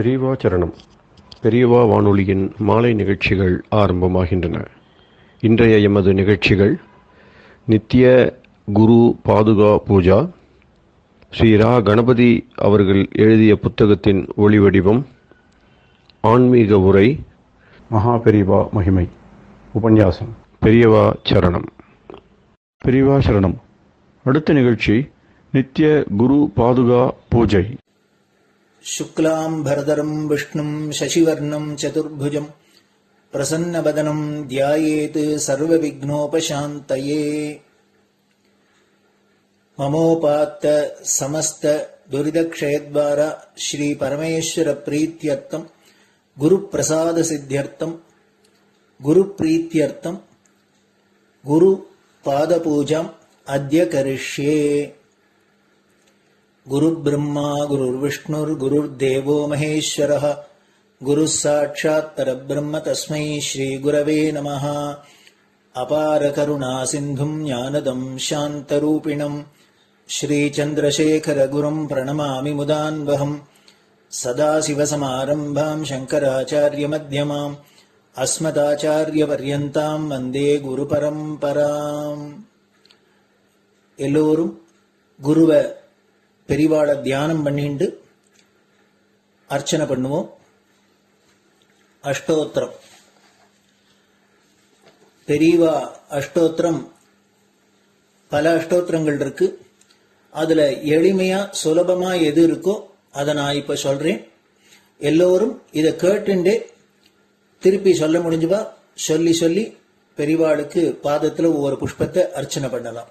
பெரியவா சரணம். பெரியவா வானொலியின் மாலை நிகழ்ச்சிகள் ஆரம்பமாகின்றன. இன்றைய எமது நிகழ்ச்சிகள் நித்திய குரு பாதுகா பூஜா, ஸ்ரீ ரா கணபதி அவர்கள் எழுதிய புத்தகத்தின் ஒளிவடிவம், ஆன்மீக உரை, மகா பெரியவா மகிமை, உபன்யாசம். பெரியவா சரணம். பெரியவா சரணம். அடுத்த நிகழ்ச்சி நித்திய குரு பாதுகா பூஜை. शुक्लां भरदरं विष्णुं शशिवर्णं चतुर्भुजं प्रसन्नवदनं ध्यायेत् सर्वविघ्नोपशान्तये। ममोपात्त समस्त दुरितक्षयद्वारा श्री परमेश्वर प्रीत्यर्थं गुरुप्रसाद सिद्ध्यर्थं गुरुप्रीत्यर्थं गुरुपादपूजाम् अद्य करिष्ये। गुरुर्ब्रह्मा गुरुर्विष्णुर्गुरुर्देवो महेश्वरः गुरुः साक्षात् परब्रह्म तस्मै श्रीगुरवे नमः। अपारकरुणासिन्धुं ज्ञानदं शान्तरूपिणं श्रीचन्द्रशेखरगुरुं प्रणमामि मुदान्वहम्। सदाशिवसमारम्भां शङ्कराचार्यमध्यमाम् अस्मदाचार्यपर्यन्तां वन्दे गुरुपरम्पराम्. எல்லோரும் குருவை பெரிவாளை தியானம் பண்ணிண்டு அர்ச்சனை பண்ணுவோம். அஷ்டோத்திரம். பெரியவா அஷ்டோத்திரம் பல அஷ்டோத்திரங்கள் இருக்கு. அதுல எளிமையா சுலபமா எது இருக்கோ அதை நான் இப்ப சொல்றேன். எல்லோரும் இதை கேட்டுண்டே திருப்பி சொல்ல முடிஞ்சுவா சொல்லி சொல்லி பெரிவாளுக்கு பாதத்துல ஒவ்வொரு புஷ்பத்தை அர்ச்சனை பண்ணலாம்.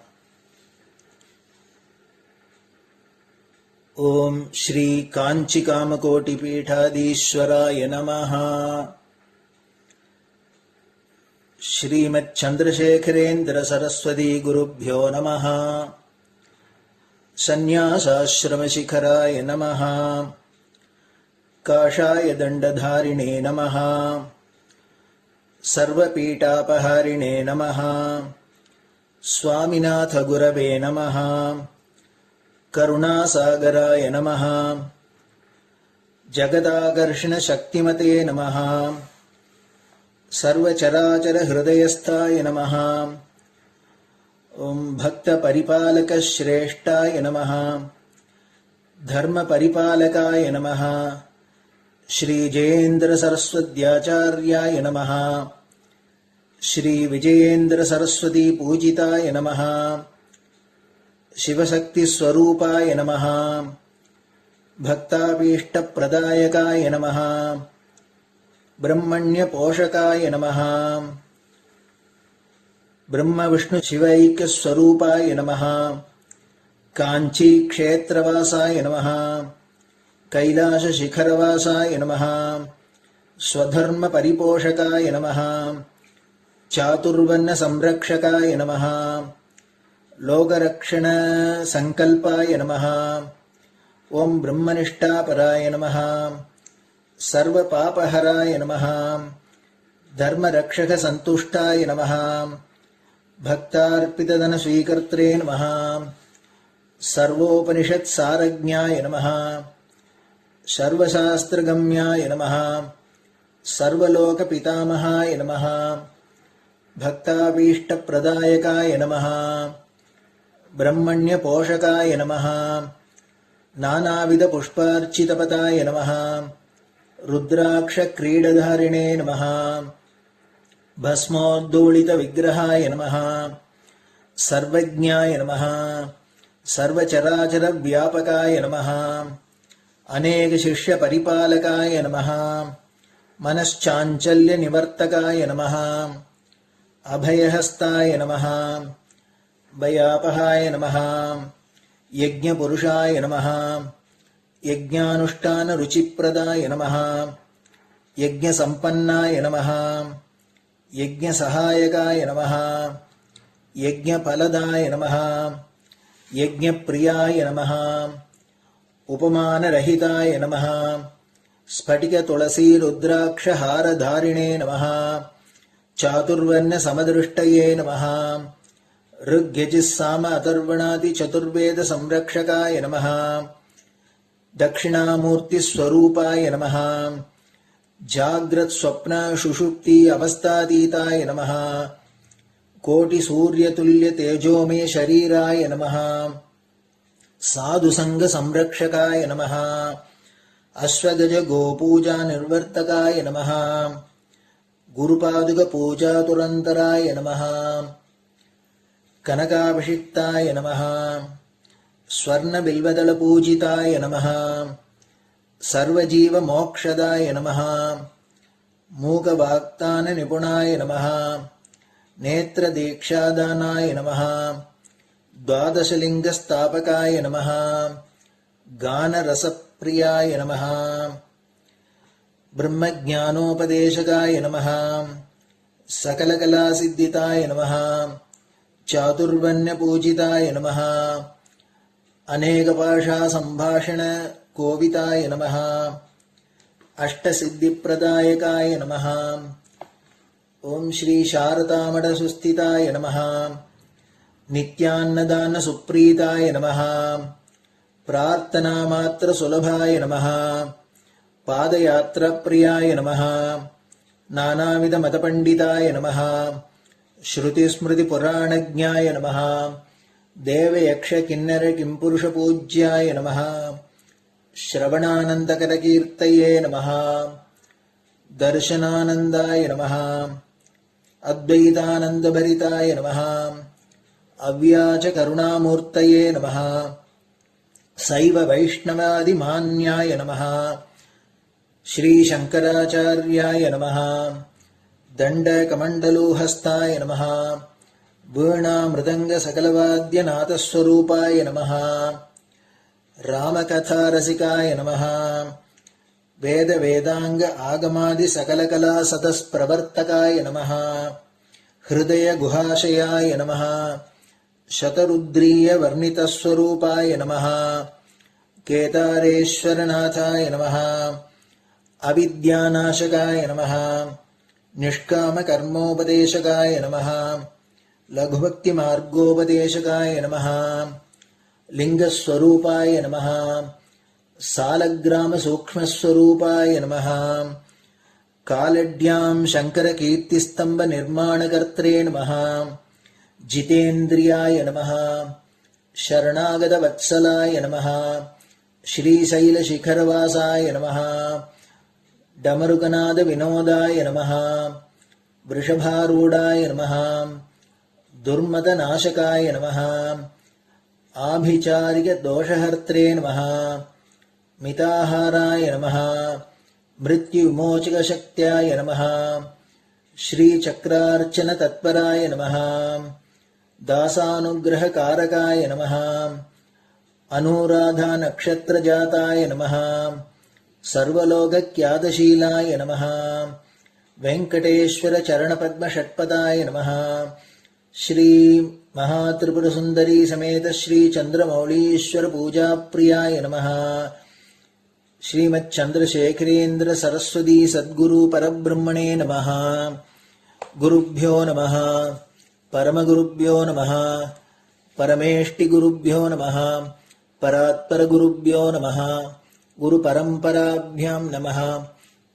ओम श्री कांची कामकोटि पीठाधीश्वराय नमः. श्रीमत् चंद्रशेखरेन्द्र सरस्वती गुरुभ्यो नमः. संन्यासाश्रम शिखराय नमः. काषाय दंडधारिणे नमः. सर्वपीठापहारिणे नमः. स्वामिनाथ गुरवे नमः. करुणासागराय नमः. जगदाकर्षण शक्तिमते नमः. सर्वचराचर हृदयस्थाय नमः. ओम भक्त परिपालक श्रेष्ठाय नमः. धर्म परिपालकाय नमः. श्री जयेन्द्र सरस्वत्याचार्याय नमः. श्री विजयेन्द्र सरस्वती पूजिताय नमः. शिवशक्ति स्वरूपाय नमः. भक्ताभीष्ट प्रदायकाय नमः. ब्रह्मण्य पोषकाय नमः. ब्रह्म विष्णु शिवैक्य स्वरूपाय नमः. कांची क्षेत्रवासाय नमः. कैलाश शिखरवासाय नमः. स्वधर्म परिपोषकाय नमः. चातुर्वर्ण संरक्षकाय नमः. लोकरक्षण संकल्पाय नमः. ओम ब्रह्मनिष्ठापराय नमः. सर्वपापहराय नमः. धर्मरक्षक संतुष्टाय नमः. भक्तार्पितधन स्वीकर्त्रे नमः. सर्वोपनिषत् सारज्ञाय नमः. सर्वशास्त्रगम्याय नमः. सर्वलोक पितामहाय नमः. भक्ताभीष्ट प्रदायकाय नमः. ब्रह्मण्य पोषकाय नमः. नानाविध पुष्पार्चितपताय नमः. रुद्राक्ष क्रीडधारिणे नमः. भस्मोद्दोलित विग्रहाय नमः. सर्वज्ञाय नमः. सर्वचराचर व्यापकाय नमः. अनेक शिष्य परिपालकाय नमः. मनश्चाञ्चल्य निवर्तकाय नमः. अभयहस्ताय नमः. भयापहाय नमः. यज्ञपुरुषाय नमः. यज्ञानुष्ठान रुचिप्रदाय नमः. यज्ञसम्पन्नाय नमः. यज्ञसहायकाय नमः. यज्ञफलदाय नमः. यज्ञप्रियाय नमः. उपमानरहिताय नमः. स्फटिक तुलसी रुद्राक्ष हारधारिणे नमः. चातुर्वर्ण समदृष्टये नमः. ऋग्यजुस्साम अथर्वणादि चतुर्वेद संरक्षकाय नमः. दक्षिणामूर्तिस्वरूपाय नमः जाग्रत् स्वप्न सुषुप्ति अवस्थातीताय नमः कोटिसूर्यतुल्यतेजोमय शरीराय नमः साधुसङ्गसंरक्षकाय नमः अश्वगज गोपूजा निर्वर्तकाय नमः गुरुपादुकपूजातुरन्तराय नमः कनकाभिषिक्ताय नमः स्वर्णबिल्वदलपूजिताय नमः सर्वजीवमोक्षदाय नमः मूकवाक्ताननिपुणाय नमः नेत्रदीक्षादानाय नमः द्वादशलिङ्गस्थापकाय नमः गानरसप्रियाय नमः ब्रह्मज्ञानोपदेशकाय नमः सकलकलासिद्धिताय नमः चातुर्वर्ण्यपूजिताय नमः अनेकभाषासम्भाषण कोविताय नमः अष्टसिद्धिप्रदायकाय नमः ओम श्री शारदामठसुस्थिताय नमः नित्यान्नदानसुप्रीताय नमः प्रार्थनामात्रसुलभाय नमः पादयात्राप्रियाय नमः नानाविधमतपण्डिताय नमः श्रुतिस्मृतिपुराणज्ञाय नमः देवयक्षकिन्नरकिंपुरुषपूज्याय नमः श्रवणानन्दकरकीर्तये नमः दर्शनानन्दाय नमः अद्वैतानन्दभरिताय नमः अव्याजकरुणामूर्तये नमः शैव वैष्णवादिमान्याय नमः श्रीशङ्कराचार्याय नमः दण्डकमण्डलोहस्ताय नमः वीणामृदङ्गसकलवाद्यनाथस्वरूपाय नमः रामकथारसिकाय नमः वेदवेदाङ्ग आगमादिसकलकलासतस्प्रवर्तकाय नमः हृदयगुहाशयाय नमः शतरुद्रीयवर्णितस्वरूपाय नमः केदारेश्वरनाथाय नमः अविद्यानाशकाय नमः निष्कामकर्मोपदेशकाय नमः लघुभक्तिमार्गोपदेशकाय नमः लिङ्गस्वरूपाय नमः सालग्रामसूक्ष्मस्वरूपाय नमः कालड्यां शङ्करकीर्तिस्तम्भनिर्माणकर्त्रे नमः जितेन्द्रियाय नमः शरणागतवत्सलाय नमः श्रीशैलशिखरवासाय नमः डमरुकनादविनोदाय नमः वृषभारूढाय नमः दुर्मदनाशकाय नमः आभिचारिकदोषहर्त्रे नमः मिताहाराय नमः मृत्युविमोचकशक्त्याय नमः श्रीचक्रार्चनतत्पराय नमः दासानुग्रहकारकाय नमः अनुराधानक्षत्रजाताय नमः सर्वलोकख्यातशीलाय नमः वेङ्कटेश्वरचरणपद्मषट्पदाय नमः श्री महात्रिपुरसुन्दरी समेत श्री चन्द्रमौलीश्वर पूजाप्रियाय नमः श्रीमच्चन्द्रशेखरेन्द्र सरस्वती सद्गुरु परब्रह्मणे नमः गुरुभ्यो नमः परमगुरुभ्यो नमः परमेष्टिगुरुभ्यो नमः परात्परगुरुभ्यो नमः गुरुपरम्पराभ्यां नमः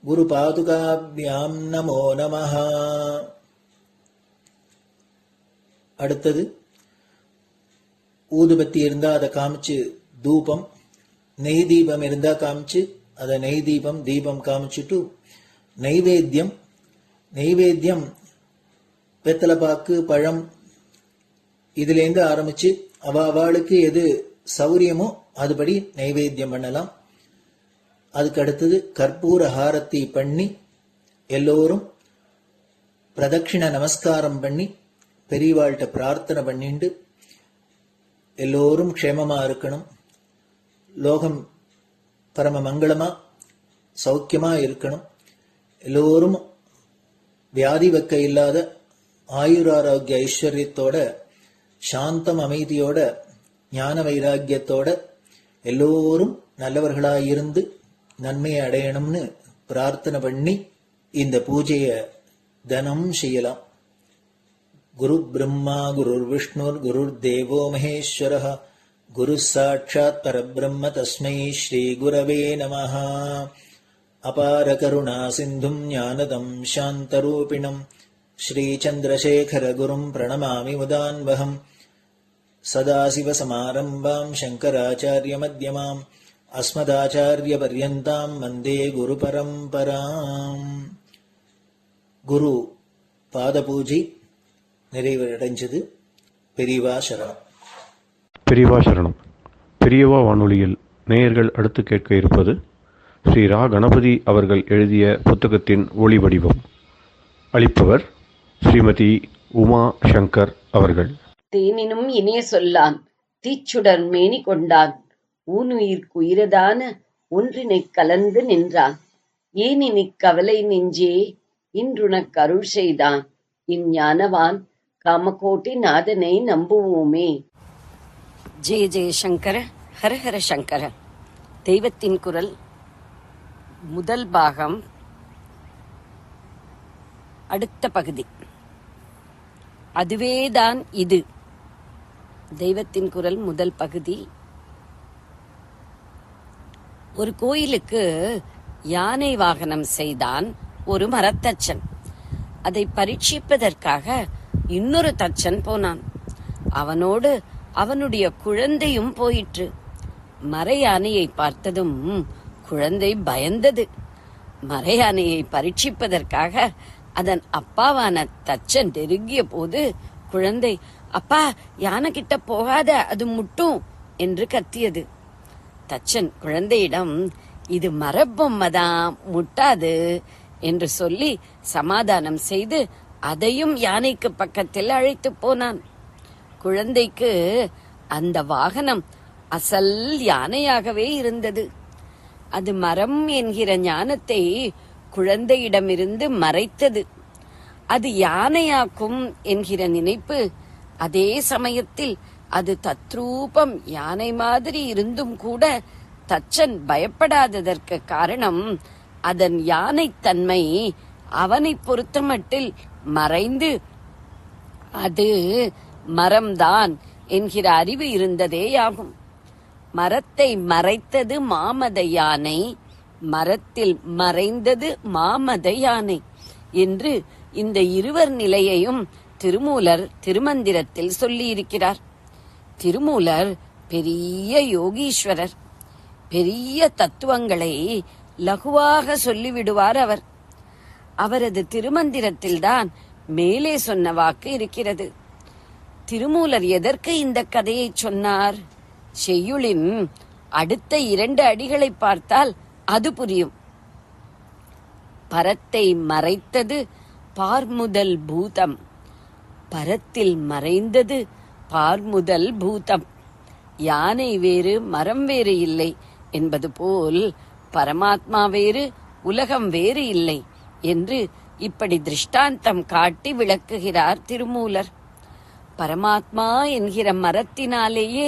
गुरुपादुकाभ्यां नमो नमः. அடுத்தது ஊதுபத்தி இருந்தா அதை காமிச்சு தூபம், நெய் தீபம் இருந்தா காமிச்சு அதை நெய் தீபம் தீபம் காமிச்சுட்டு நைவேத்தியம் வெத்தலைப்பாக்கு பழம் இதுலேருந்து ஆரம்பிச்சு அவளுக்கு எது சௌரியமோ அதுபடி நைவேத்தியம் பண்ணலாம். அதுக்கு அடுத்தது கற்பூர ஹாரத்தி பண்ணி எல்லோரும் பிரதட்சிண நமஸ்காரம் பண்ணி பெரியவாள்கிட்ட பிரார்த்தனை பண்ணிண்டு எல்லோரும் க்ஷேமமா இருக்கணும், லோகம் பரம மங்களமா சௌக்கியமா இருக்கணும், எல்லோரும் வியாதி வெக்க இல்லாத ஆயுராரோக்கிய ஐஸ்வர்யத்தோட சாந்தம் அமைதியோட ஞான வைராக்கியத்தோட எல்லோரும் நல்லவர்களாயிருந்து நன்மையை அடையணும்னு பிரார்த்தனை பண்ணி இந்த பூஜையை தினம் செய்யலாம். குரு பிரம்மா குருர் விஷ்ணுர் குருர் தேவோ மகேஸ்வரः குரு சாட்சாத் பரபிரம்ம தஸ்மை ஸ்ரீ குரவே நமஹ. அபார கருணா சிந்தும் ஞானதம் சாந்தரூபிணம் ஸ்ரீ சந்திரசேகர குரும் பிரணமாமி முதான்வகம். சதாசிவசமாரம்பாம் சங்கராச்சாரிய மத்யமாம் அஸ்மதாச்சாரிய பர்யந்தாம் வந்தே குரு பரம்பராம். குரு பாத பூஜை நிறைவடைஞ்சது. பெரியவா சரணம். பெரியவா சரணம். பெரியவா வானொலியில் நேயர்கள் அடுத்து கேட்க இருப்பது ஸ்ரீ ரா கணபதி அவர்கள் எழுதிய புத்தகத்தின் ஒளி வடிவம். அளிப்பவர் ஸ்ரீமதி உமா சங்கர் அவர்கள். தேனினும் இனிய சொல்லான் தீச்சுடர் மேனி கொண்டான் ஊனுயிர்க்குயிரதான ஒன்றினைக் கலந்து நின்றான் ஏனினிக் கவலை நெஞ்சே இன்றுனக் அருள் செய்தான் இஞ்ஞானவான் காமகோட்டி நாதனை நம்புவோமே. ஜெய ஜெயசங்கர ஹரஹர சங்கர. தெய்வத்தின் குரல் முதல் பாகம், அடுத்த பகுதி. அதுவேதான் இது. தெய்வத்தின் குரல் முதல் பகுதி. ஒரு கோயிலுக்கு யானை வாகனம் செய்தான் ஒரு மரத்தச்சன். அதை பரீட்சிப்பதற்காக இன்னொரு தச்சன் போனான். அவனோடு அவனுடைய குழந்தையும் போயிற்று. மரயானையை பார்த்ததும் குழந்தை பயந்தது. மரயானையை பரீட்சிப்பதற்காக அதன் அப்பாவான தச்சன் நெருங்கிய போது குழந்தை, அப்பா, யானை கிட்ட போகாத, அது முட்டும் என்று கத்தியது. தச்சன் குழந்தையிடம், இது மரப்பொம்மைதான், முட்டாது என்று சொல்லி சமாதானம் செய்து அதையும் யானைக்கு பக்கத்தில் அழைத்து போனான். குழந்தைக்கு அந்த வாகனம் அசல் யானையாகவே இருந்தது. அது மரம் என்கிற ஞானத்தை குழந்தையிடமிருந்து மறைத்தது. அது யானையாக்கும் என்கிற நினைப்பு. அதே சமயத்தில் அது தத்ரூபம் யானை மாதிரி இருந்தும் கூட தச்சன் பயப்படாததற்கு காரணம் அதன் யானைத்தன்மை அவனை பொறுத்தமட்டில் மறைந்து அது மரம்தான் என்கிற அறிவு இருந்ததேயாகும். மரத்தை மறைத்தது மாமத யானை, மரத்தில் மறைந்தது மாமத யானை என்று இந்த இருவர் நிலையையும் திருமூலர் திருமந்திரத்தில் சொல்லியிருக்கிறார். திருமூலர் பெரிய யோகீஸ்வரர். பெரிய தத்துவங்களை லகுவாக சொல்லிவிடுவார் அவர். அவரது திருமந்திரத்தில்தான் மேலே சொன்ன வாக்கு இருக்கிறது. திருமூலர் எதற்கு இந்த கதையை சொன்னார்? செய்யுளின் அடுத்த 2 அடிகளை பார்த்தால் அது புரியும். பரத்தை மறைத்தது பார்முதல் பூதம், பரத்தில் மறைந்தது பார்முதல் பூதம். யானை வேறு மரம் வேறு இல்லை என்பது போல் பரமாத்மா வேறு உலகம் வேறு இல்லை என்று இப்படி திருஷ்டாந்தம் காட்டி விளக்குகிறார் திருமூலர். பரமாத்மா என்கிற மரத்தினாலேயே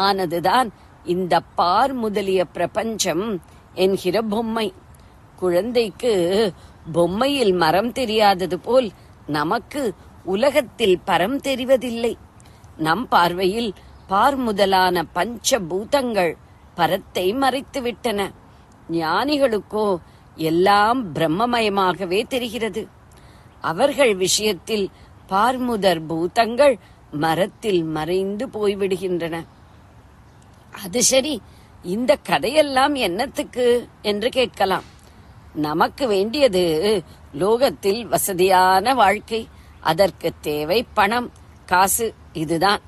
ஆனதுதான் இந்த பார் முதலிய பிரபஞ்சம் என்கிற பொம்மை. குழந்தைக்கு பொம்மையில் மரம் தெரியாதது போல் நமக்கு உலகத்தில் பரம் தெரிவதில்லை. நம் பார்வையில் பார் முதலான பஞ்ச பூதங்கள் பரத்தை மறைத்துவிட்டன. ஞானிகளுக்கோ எல்லாம் பிரம்மமயமாகவே தெரிகிறது. அவர்கள் விஷயத்தில் பார்முதற் பூதங்கள் மரத்தில் மறைந்து போய்விடுகின்றன. அது சரி, இந்த கதையெல்லாம் என்னத்துக்கு என்று கேட்கலாம். நமக்கு வேண்டியது லோகத்தில் வசதியான வாழ்க்கை. அதற்கு தேவை பணம், காசு. இதுதான்.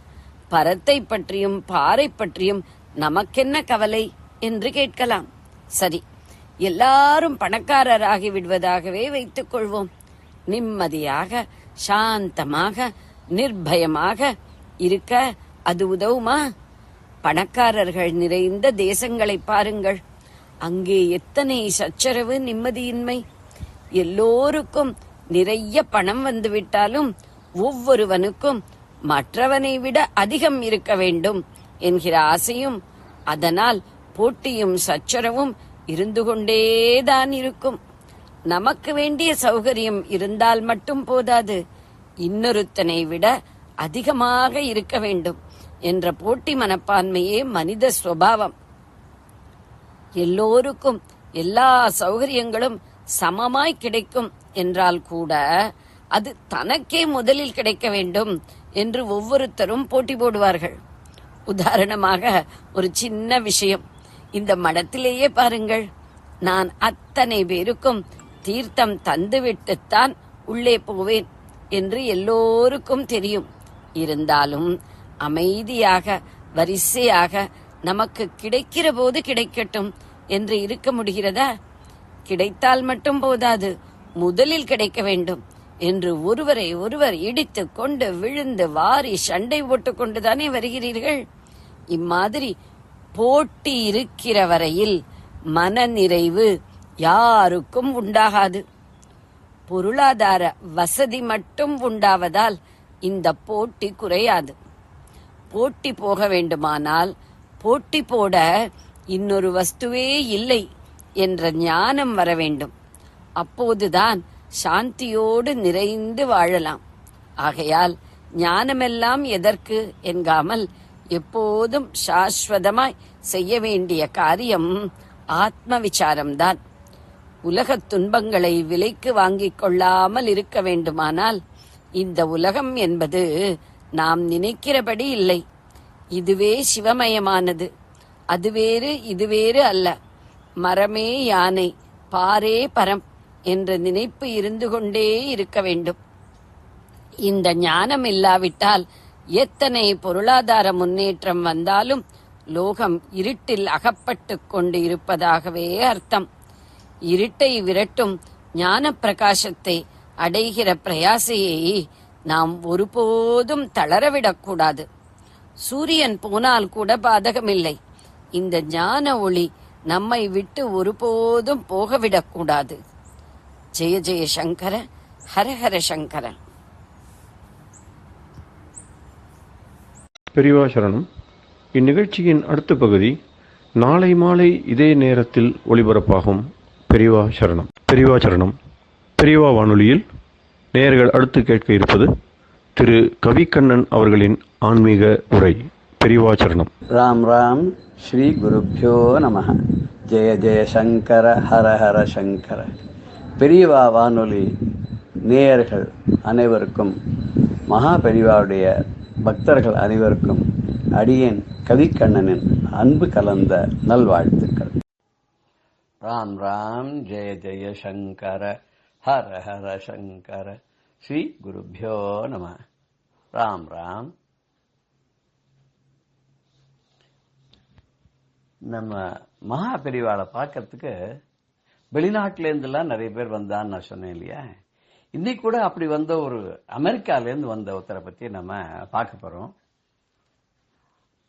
பரத்தை பற்றியும் பாறை பற்றியும் நமக்கென்ன கவலை என்று கேட்கலாம். சரி, எல்லாரும் பணக்காரராகி விடுவதாகவே வைத்துக் கொள்வோம். நிம்மதியாக சாந்தமாக நிர்பயமாக இருக்க அது உதவுமா? பணக்காரர்கள் நிறைந்த தேசங்களை பாருங்கள். அங்கே எத்தனை சச்சரவு, நிம்மதியின்மை. எல்லோருக்கும் நிறைய பணம் வந்துவிட்டாலும் ஒவ்வொருவனுக்கும் மற்றவனை விட அதிகம் இருக்க வேண்டும் என்கிற ஆசையும், அதனால் போட்டியும் சச்சரவும் இருந்து கொண்டேதான் இருக்கும். நமக்கு வேண்டிய சௌகரியம் இருந்தால் மட்டும் போதாது, இன்னொருத்தனை விட அதிகமாக இருக்க வேண்டும் என்ற போட்டி மனப்பான்மையே மனித சுபாவம். எல்லோருக்கும் எல்லா சௌகரியங்களும் சமமாய் கிடைக்கும் என்றால் கூட அது தனக்கே முதலில் கிடைக்க வேண்டும் என்று ஒவ்வொருத்தரும் போட்டி போடுவார்கள். உதாரணமாக ஒரு சின்ன விஷயம், இந்த மடத்திலேயே பாருங்கள், நான் அத்தனை பேருக்கும் தீர்த்தம் தந்துவிட்டுத்தான் உள்ளே போவேன் என்று எல்லோருக்கும் தெரியும். இருந்தாலும் அமைதியாக வரிசையாக நமக்கு கிடைக்கிற போது கிடைக்கட்டும் என்று இருக்க முடிகிறதா? கிடைத்தால் மட்டும் போதாது, முதலில் கிடைக்க வேண்டும் என்று ஒருவரை ஒருவர் இடித்து கொண்டு விழுந்து வாரி சண்டை போட்டுக் கொண்டுதானே வருகிறீர்கள். இம்மாதிரி போட்டி இருக்கிற வரையில் மனநிறைவு யாருக்கும் உண்டாகாது. பொருளாதார வசதி மட்டும் உண்டாவதால் இந்த போட்டி குறையாது. போட்டி போக வேண்டுமானால் போட்டி போட இன்னொரு வஸ்துவே இல்லை என்ற ஞானம் வர வேண்டும். அப்போதுதான் சாந்தியோடு நிறைந்து வாழலாம். ஆகையால் ஞானமெல்லாம் எதற்கு என்காமல் எப்போதும் சாஸ்வதமாய் செய்ய வேண்டிய காரியம் ஆத்ம விசாரம்தான். உலகத் துன்பங்களை விலைக்கு வாங்கிக் கொள்ளாமல் இருக்க வேண்டுமானால் இந்த உலகம் என்பது நாம் நினைக்கிறபடி இல்லை. இதுவே சிவமயமானது, அது வேறு இது வேறு அல்ல. மரமே யானை, பாரே பரம் என்ற நினைப்பு இருந்து கொண்டே இருக்க வேண்டும். இந்த ஞானம் இல்லாவிட்டால் எத்தனை பொருளாதார முன்னேற்றம் வந்தாலும் லோகம் இருட்டில் அகப்பட்டு கொண்டு இருப்பதாகவே அர்த்தம். இருட்டை விரட்டும் ஞான பிரகாசத்தை அடைகிற பிரயாசையை நாம் ஒருபோதும் தளரவிடக்கூடாது. சூரியன் போனால் கூட பாதகமில்லை. இந்த ஞான ஒளி நம்மை விட்டு ஒருபோதும் போகவிடக்கூடாது. ஜெய ஜெய சங்கர, ஹரஹர சங்கர. பெரியவா சரணம். இந்நிகழ்ச்சியின் அடுத்த பகுதி நாளை மாலை இதே நேரத்தில் ஒளிபரப்பாகும். பெரியவா சரணம். பெரியவா சரணம். பெரியவா வானொலியில் நேயர்கள் அடுத்து கேட்க இருப்பது திரு கவிக்கண்ணன் அவர்களின் ஆன்மீக உரை. பெரியவா சரணம். ராம் ராம். ஸ்ரீ குருப்யோ நமஹ. ஜெய ஜெய சங்கர, ஹர ஹர சங்கர. பெரியவா வானொலி நேயர்கள் அனைவருக்கும், மகா பெரியவாவுடைய பக்தர்கள் அனைவருக்கும் அடியேன் கவிக்கண்ணனின் அன்பு கலந்த நல்வாழ்த்துக்கள். ராம் ராம். ஜெய ஜெய சங்கர, ஹர ஹர சங்கர. ஸ்ரீ குருப்யோ நம. ராம் ராம். நம்ம மகா பெரியவாளை பார்க்கறதுக்கு வெளிநாட்டிலேருந்துலாம் நிறைய பேர் வந்தான்னு நான் சொன்னேன் இல்லையா? இன்னைக்கு கூட அப்படி வந்த ஒரு அமெரிக்காலேருந்து வந்த ஒருத்தரை பற்றி நம்ம பார்க்க போகிறோம்.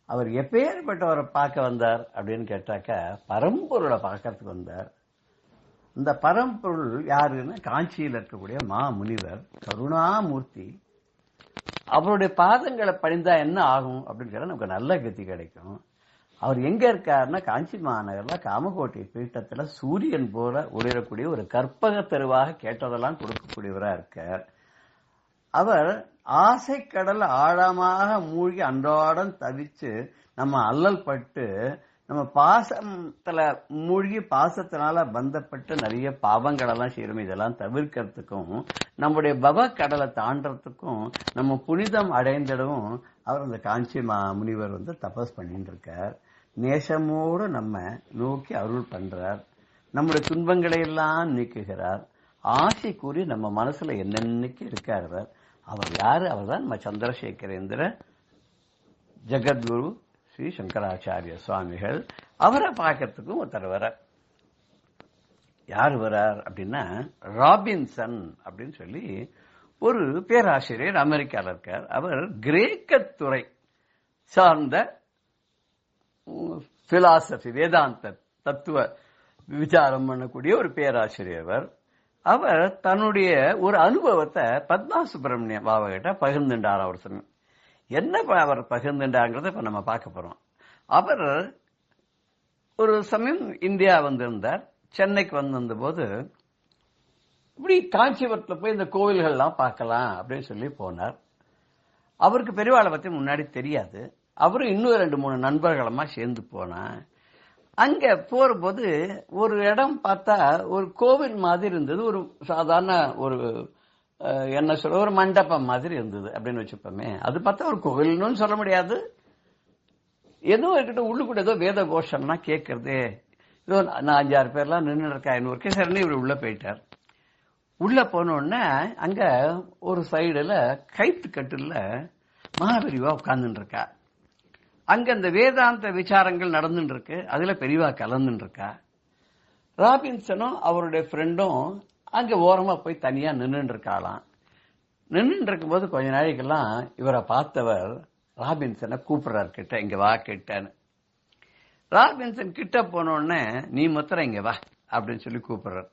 அவர் எப்பேற்பட்டவரை பார்க்க வந்தார் அப்படின்னு கேட்டாக்கா, பரம்பொருளை பார்க்கறதுக்கு வந்தார். இந்த பரம்பொருள் யாருன்னா காஞ்சியில் இருக்கக்கூடிய மாமுனிவர் கருணாமூர்த்தி. அவருடைய பாதங்களை பணிந்தா என்ன ஆகும் அப்படின்னு கேட்டால் நமக்கு நல்ல கதி கிடைக்கும். அவர் எங்க இருக்காருன்னா காஞ்சி மாநகர்ல காமகோட்டை பீட்டத்துல சூரியன் போல ஒளிரக்கூடிய ஒரு கற்பக தெருவாக கேட்டதெல்லாம் கொடுக்கக்கூடியவரா இருக்கார். அவர் ஆசை கடல் ஆழமாக மூழ்கி அன்றாடம் தவிச்சு நம்ம அல்லல் பட்டு நம்ம பாசத்துல மூழ்கி பாசத்தினால பந்தப்பட்டு நிறைய பாவங்கள் எல்லாம் செய்யறோம். இதெல்லாம் தவிர்க்கிறதுக்கும் நம்முடைய பவ கடலை தாண்டறதுக்கும் நம்ம புனிதம் அடைந்திடவும் அவர் அந்த காஞ்சி முனிவர் தபஸ் பண்ணிட்டு இருக்கார். நேசமோடு நம்ம நோக்கி அருள் பண்றார். நம்முடைய துன்பங்களை எல்லாம் நீக்குகிறார். ஆசை கூறி நம்ம மனசுல என்னென்னைக்கு இருக்கார். அவர் யாரு? அவர் தான் நம்ம சந்திரசேகரேந்திர ஜெகத்குரு ஸ்ரீ சங்கராச்சாரிய சுவாமிகள். அவரை பார்க்கறதுக்கும் ஒருத்தர் வர. யார் வரார் அப்படின்னா, ராபின்சன் அப்படின்னு சொல்லி ஒரு பேராசிரியர் அமெரிக்காவில் இருக்கார். அவர் கிரேக்கத்துறை சார்ந்த பிலாசபி, வேதாந்த தத்துவ விசாரம் பண்ணக்கூடிய ஒரு பேராசிரியர். அவர் தன்னுடைய ஒரு அனுபவத்தை பத்மா சுப்பிரமணிய பாபா கிட்ட பகிர்ந்துட்டார். அவர் சமயம் என்ன அவர் பகிர்ந்துட்டாங்கிறத இப்ப நம்ம பார்க்க போறோம். அவர் ஒரு சமயம் இந்தியா வந்திருந்தார். சென்னைக்கு வந்திருந்த போது இப்படி காஞ்சிபுரத்தில் போய் இந்த கோவில்கள்லாம் பார்க்கலாம் அப்படின்னு சொல்லி போனார். அவருக்கு பெரியவாளை பத்தி முன்னாடி தெரியாது. அவரும் இன்னும் 2-3 நண்பர்களுமா சேர்ந்து போனா. அங்க போறபோது ஒரு இடம் பார்த்தா ஒரு கோவில் மாதிரி இருந்தது. ஒரு சாதாரண ஒரு என்ன சொல்ற ஒரு மண்டபம் மாதிரி இருந்தது அப்படின்னு வச்சுப்போமே. அது பார்த்தா ஒரு கோவில்னு சொல்ல முடியாது. ஏதோ இருக்கிட்ட உள்ளுக்குள்ள ஏதோ வேத கோஷம்னா கேட்கறது. ஏதோ 5-6 பேர்லாம் நின்று இருக்கா இன்னொரு சரின்னு இவர் உள்ள போயிட்டார். உள்ள போன உடனே அங்க ஒரு சைடுல கைத்து கட்டுல மகாபெரிவா உட்கார்ந்துட்டு இருக்கா. அங்க இந்த வேதாந்த விசாரங்கள் நடந்துட்டு இருக்கு. அதுல பெரியவா கலந்துட்டு இருக்கா. ராபின்சனும் அவருடைய ஃப்ரெண்டும் அங்க ஓரமா போய் தனியா நின்றுட்டு இருக்காளாம். நின்றுட்டு இருக்கும்போது கொஞ்ச நாளைக்கெல்லாம் இவரை பார்த்தவர் ராபின்சனை கூப்பிடுறாரு கிட்ட, இங்க வா கிட்டன்னு. ராபின்சன் கிட்ட போன உடனே நீ மாத்திரம் இங்க வா அப்படின்னு சொல்லி கூப்பிடுறாரு.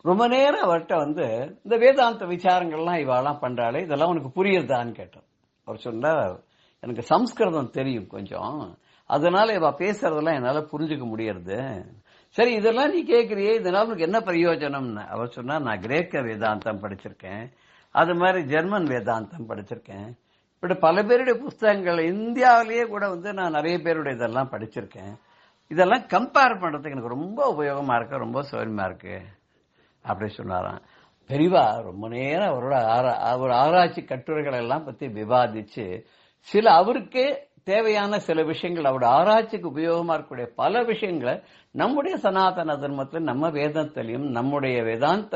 ரொம்ப நேரம் அவர்கிட்ட இந்த வேதாந்த விசாரங்கள்லாம் இவாலாம் பண்றாளே இதெல்லாம் உனக்கு புரியுதான்னு கேட்டார். அவர் சொன்னார், எனக்கு சம்ஸ்கிருதம் தெரியும் கொஞ்சம், அதனால இவ பேசுறதெல்லாம் என்னால புரிஞ்சுக்க முடியறது. சரி இதெல்லாம் நீ கேட்கறியே, இதனால உனக்கு என்ன பிரயோஜனம்னு. அவர் சொன்னார், நான் கிரேக்க வேதாந்தம் படிச்சிருக்கேன், அது மாதிரி ஜெர்மன் வேதாந்தம் படிச்சிருக்கேன், இப்படி பல பேருடைய புஸ்தகங்கள் இந்தியாவிலேயே கூட நான் நிறைய பேருடைய இதெல்லாம் படிச்சிருக்கேன். இதெல்லாம் கம்பேர் பண்றதுக்கு எனக்கு ரொம்ப உபயோகமா இருக்கு, ரொம்ப சௌரியமா இருக்கு அப்படி சொன்னாராம். பெரியவா ரொம்ப நேரம் அவரோட ஆராய்ச்சி கட்டுரைகள் எல்லாம் பத்தி விவாதிச்சு சில அவருக்கே தேவையான சில விஷயங்கள், அவருடைய ஆராய்ச்சிக்கு உபயோகமா இருக்கக்கூடிய பல விஷயங்களை நம்முடைய சனாதன தர்மத்திலும் நம்ம வேதத்திலையும் நம்முடைய வேதாந்த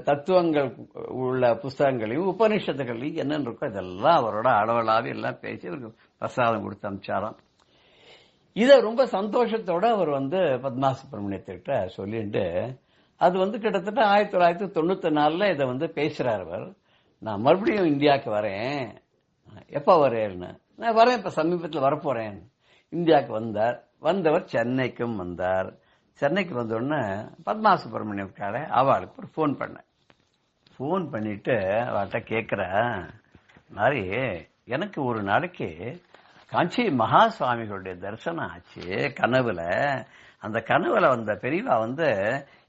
தத்துவங்கள் உள்ள புஸ்தகங்களையும் உபனிஷத்துகளையும் என்னன்னு இருக்கோ இதெல்லாம் அவரோட அளவலாவே எல்லாம் பேசி அவருக்கு பிரசாதம் கொடுத்து அனுப்பிச்சாராம். இதை ரொம்ப சந்தோஷத்தோட அவர் பத்மா சுப்பிரமணியத்திட்ட சொல்லிட்டு அது கிட்டத்தட்ட 1994 இதை பேசுறார் அவர். நான் மறுபடியும் இந்தியாவுக்கு வரேன், எப்ப வரேன்னு. நான் வரேன், இப்ப சமீபத்தில் வரப்போறேன். இந்தியாவுக்கு வந்தவர் சென்னைக்கும் வந்தார். சென்னைக்கு வந்த உடனே பத்மா சுப்பிரமணியம் இருக்காளே அவளுக்கு ஒரு போன் பண்ணேன். போன் பண்ணிட்டு அவள்கிட்ட கேட்கிற மாதிரி, எனக்கு ஒரு நாளைக்கு காஞ்சி மகா சுவாமிகளுடைய தரிசனம் ஆச்சு கனவுல. அந்த கனவுல வந்த பெரியவா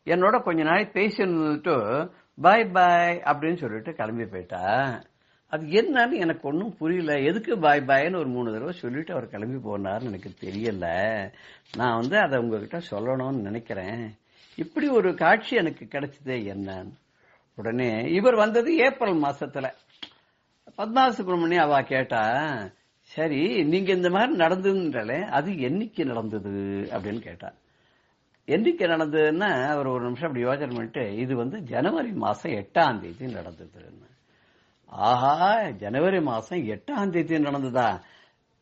என்னோட கொஞ்ச நாளைக்கு பேசிட்டு பாய் பாய் அப்படின்னு சொல்லிட்டு கிளம்பி போயிட்டா. அது என்னன்னு எனக்கு ஒன்றும் புரியல. எதுக்கு பாய் பாய்ன்னு ஒரு 3 தடவை சொல்லிட்டு அவர் கிளம்பி போனார்னு எனக்கு தெரியல. நான் அதை உங்ககிட்ட சொல்லணும்னு நினைக்கிறேன். இப்படி ஒரு காட்சி எனக்கு கிடைச்சதே என்னன்னு. உடனே இவர் வந்தது ஏப்ரல் மாசத்துல. பத்மா சுப்பிரமணியம் அவ கேட்டா, சரி நீங்க இந்த மாதிரி நடந்ததுன்றாலே அது என்னைக்கு நடந்தது அப்படின்னு கேட்டா. என்னைக்கு நடந்ததுன்னா அவர் ஒரு நிமிஷம் அப்படி யோசனை பண்ணிட்டு, இது ஜனவரி மாசம் 8ஆம் தேதி நடந்ததுன்னு. ஆஹா, ஜனவரி மாசம் 8ஆம் தேதி நடந்ததா?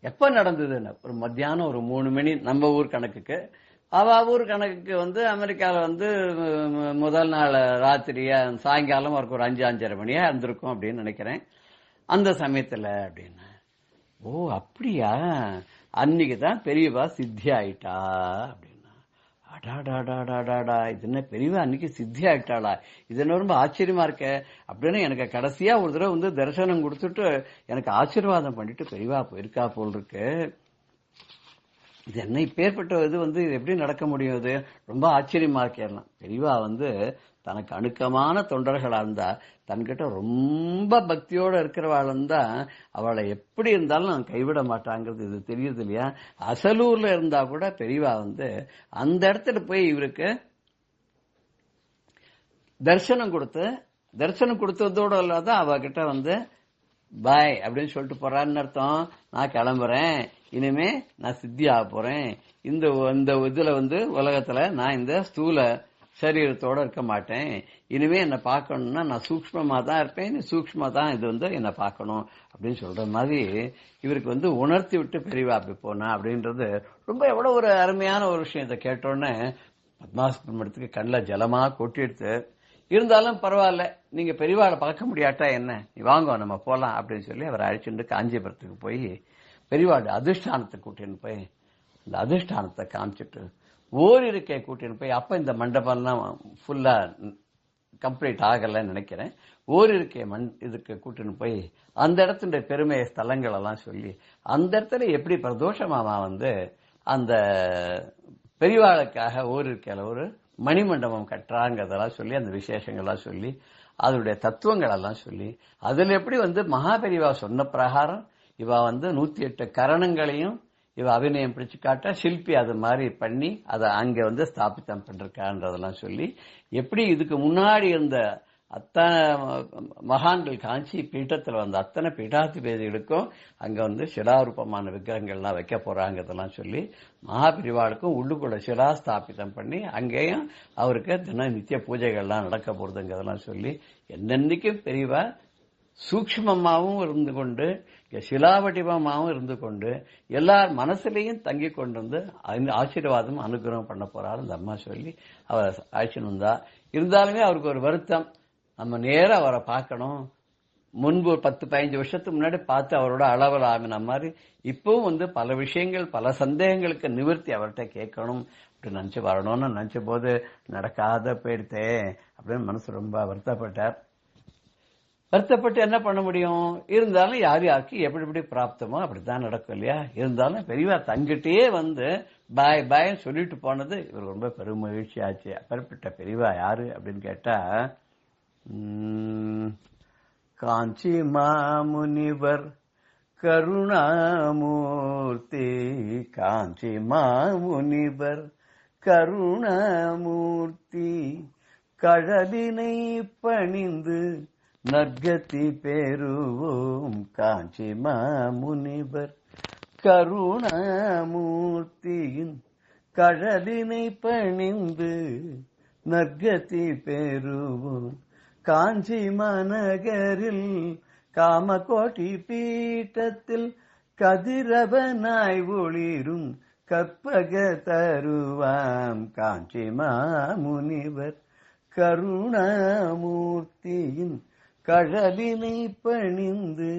எப்ப நடந்ததுன்னு. ஒரு மத்தியானம் ஒரு 3 மணி நம்ம ஊர் கணக்குக்கு. அவ ஊர் கணக்குக்கு அமெரிக்கால முதல் நாள் ராத்திரியா சாயங்காலம் அவருக்கு ஒரு 5-5:30 மணியா இருந்திருக்கும் அப்படின்னு நினைக்கிறேன் அந்த சமயத்துல அப்படின்னு. ஓ அப்படியா, அன்னைக்குதான் பெரியவா சித்தி ஆயிட்டா அப்படின்னு. அடாடாடாடாடா, இது என்ன பெரியவா அன்னைக்கு சித்தி ஆயிட்டாளா? இது என்ன ரொம்ப ஆச்சரியமா இருக்க அப்படின்னு. எனக்கு கடைசியா ஒரு தடவை தரிசனம் கொடுத்துட்டு எனக்கு ஆசீர்வாதம் பண்ணிட்டு பெரியவா போயிருக்கா போல் இருக்கு. இது என்ன இப்பேற்பட்ட இது எப்படி நடக்க முடியும்? இது ரொம்ப ஆச்சரியமா இருக்கேன். பெரியவா தனக்கு அணுக்கமான தொண்டர்களா இருந்தா, தன்கிட்ட ரொம்ப பக்தியோட இருக்கிறவாள் இருந்தா அவளை எப்படி இருந்தாலும் கைவிட மாட்டாங்கிறது இது தெரியுது இல்லையா? அசலூர்ல இருந்தா கூட பெரியவா அந்த இடத்துல போய் இவருக்கு தரிசனம் கொடுத்ததோட இல்லாத அவகிட்ட பாய் அப்படின்னு சொல்லிட்டு போறான்னு அர்த்தம். நான் கிளம்புறேன், இனிமே நான் சித்தி ஆக போறேன். இந்த இதுல உலகத்துல நான் இந்த ஸ்தூல சரீரத்தோட இருக்க மாட்டேன். இனிமே என்ன பார்க்கணும்னா நான் சூக்ஷ்மமா தான் இருப்பேன், நீ சூக்ஷ்மா தான் இது என்ன பார்க்கணும் அப்படின்னு சொல்ற மாதிரி இவருக்கு உணர்த்தி விட்டு பெரியவா அப்படி போனா அப்படின்றது ரொம்ப எவ்வளவு ஒரு அருமையான ஒரு விஷயம். இதை கேட்டோன்னே பத்மாசுப்பிரமணியத்துக்கு கண்ணில் ஜலமா கொட்டிடுத்து. இருந்தாலும் பரவாயில்ல, நீங்க பெரியவாளை பார்க்க முடியாட்டா என்ன, நீ வாங்க நம்ம போலாம் அப்படின்னு சொல்லி அவர் அழைச்சிட்டு காஞ்சிபுரத்துக்கு போய் பெரியவாடு அதிஷ்டானத்தை கூட்டின்னு போய் இந்த அதிஷ்டானத்தை காமிச்சிட்டு ஓரிருக்கை கூட்டின்னு போய், அப்ப இந்த மண்டபம்லாம் ஃபுல்லா கம்ப்ளீட் ஆகலன்னு நினைக்கிறேன். ஓரிருக்கை இதுக்கு கூட்டின்னு போய் அந்த இடத்துல பெருமை ஸ்தலங்கள் எல்லாம் சொல்லி அந்த இடத்துல எப்படி பிரதோஷமாமா அந்த பெரியவாளுக்காக ஊருக்கெல்லாம் ஒரு மணிமண்டபம் கட்டுறாங்கிறதெல்லாம் சொல்லி அந்த விசேஷங்கள்லாம் சொல்லி அதனுடைய தத்துவங்கள் எல்லாம் சொல்லி அதுல எப்படி மகா பெரியவா சொன்ன பிரகாரம் இவ 108 கரணங்களையும் இவ அபிநயம் பிடிச்சு காட்ட சிற்பி அது மாதிரி பண்ணி அதை அங்க ஸ்தாபித்தம் பண்றதுன்றதெல்லாம் சொல்லி எப்படி இதுக்கு முன்னாடி இருந்த அத்தனை மகான்கள் காஞ்சி பீட்டத்தில் அத்தனை பீட்டாதிபதிகளுக்கும் அங்க சிலாரூபமான விக்கிரகங்கள்லாம் வைக்க போறாங்கிறதெல்லாம் சொல்லி மகாபிரிவாளுக்கும் உள்ளுக்குள்ள சிலா ஸ்தாபிதம் பண்ணி அங்கேயும் அவருக்கு தினம் நித்திய பூஜைகள்லாம் நடக்க போறதுங்கிறதெல்லாம் சொல்லி என்னென்னைக்கும் பெரியவா சூக்ஷ்மமாகவும் இருந்து கொண்டு சிலாவடிவமாகவும் இருந்து கொண்டு எல்லார் மனசுலையும் தங்கி கொண்டு ஆசீர்வாதம் அனுகிரகம் பண்ண போறாரு அந்த அம்மா சொல்லி அவர் ஆட்சின்னு வந்தா. இருந்தாலுமே அவருக்கு ஒரு வருத்தம், நம்ம நேரம் அவரை பார்க்கணும். முன்பு 10-15 வருஷத்துக்கு முன்னாடி பார்த்து அவரோட அளவில் ஆமின மாதிரி இப்பவும் பல விஷயங்கள் பல சந்தேகங்களுக்கு நிவர்த்தி அவர்கிட்ட கேட்கணும் அப்படி நினைச்சு வரணும்னு நினைச்ச போது நடக்காத போயிடுத்தே அப்படின்னு மனசு ரொம்ப வருத்தப்பட்டார். வருத்தப்பட்டு என்ன பண்ண முடியும்? இருந்தாலும் யாருக்கு எப்படி பிராப்தமோ அப்படித்தான் நடக்கும் இல்லையா? இருந்தாலும் பெரியவா தங்கிட்டே பாய் பாய் சொல்லிட்டு போனது இவர் ரொம்ப பெரும் மகிழ்ச்சி ஆச்சு. அப்பேற்பட்ட பெரியவா யாரு அப்படின்னு கேட்டா காஞ்சி மாமுனிவர் கருணாமூர்த்தி. காஞ்சி மாமுனிவர் கருணாமூர்த்தி கடலினை பணிந்து நற்கதி பெறுவோம். காஞ்சி மாமுனிவர் கருணாமூர்த்தியின் கடலினை பணிந்து நற்கதி பெறுவோம். காஞ்சி மாநகரில் காமகோட்டி பீட்டத்தில் கதிரவனாய் ஒளிரும் கற்பக தருவாம். காஞ்சி மாமுனிவர் கருணாமூர்த்தியின் கடலினை பணிந்து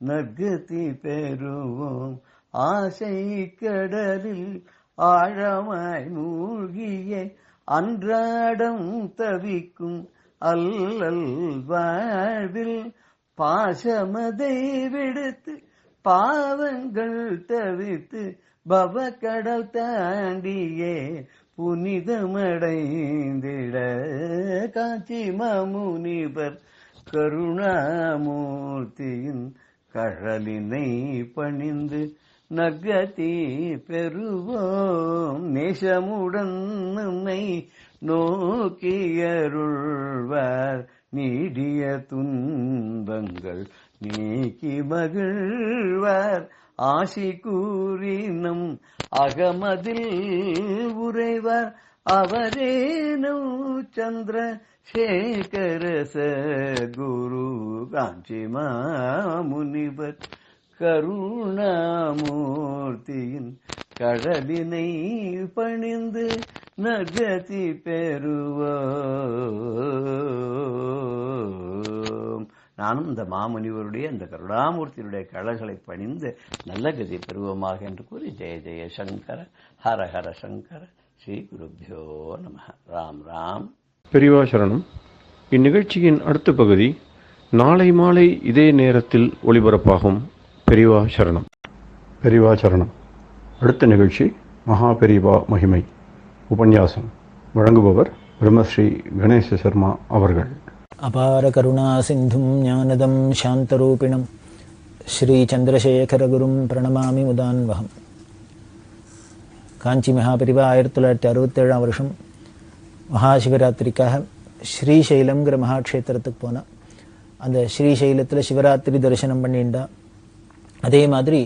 நற்கதி பெறுவோம். ஆசை கடலில் ஆழமாய் மூழ்கிய அன்றாடம் தவிக்கும் அல்லல் வாழ்வில் பாசமதை விடுத்து பாவங்கள் தவித்து பவக்கடல் தாண்டியே புனிதமடைந்திட. காஞ்சி மாமுனிவர் கருணாமூர்த்தியின் கடலினை பணிந்து நற்கதி பெறுவோம். நேசமுடன் உன்னை நோக்கியருள்வார் நீடிய துன்பங்கள் நீக்கி மகிழ்வார். ஆசி கூறினம் அகமதில் உறைவார் அவரேனோ சந்திர சேகரச குரு. காஞ்சி மாமுனிவர் கருணாமூர்த்தியின் கடலினை பணிந்து நற்கதி பெறுவோம். நானும் இந்த மாமுனிவருடைய இந்த கருணாமூர்த்தியுடைய கடல்களை பணிந்து நல்ல கதி பெறுவோமாக என்று கூறி ஜெய ஜெய சங்கர ஹர ஹர சங்கர ஸ்ரீ குருப்யோ நம. ராம் ராம். பெரியவா சரணம். இந்நிகழ்ச்சியின் அடுத்த பகுதி நாளை மாலை இதே நேரத்தில் ஒளிபரப்பாகும். பெரியவா சரணம். பெரியவா சரணம். அடுத்த நிகழ்ச்சி மகா பெரியவா மகிமை உபன்யாசம். வழங்குபவர் பிரம்மஸ்ரீ கணேச சர்மா அவர்கள். அபார கருணா சிந்தும் ஞானதம் சாந்தரூபிணம் ஸ்ரீ சந்திரசேகரகுரும் பிரணமாமி முதான்வகம். காஞ்சி மகாபெரிவா 1967 வருஷம் மகாசிவராத்திரிக்காக ஸ்ரீசைலம்ங்கிற மகாக்ஷேத்திரத்துக்கு போனால் அந்த ஸ்ரீசைலத்தில் சிவராத்திரி தரிசனம் பண்ணிண்டா. அதே மாதிரி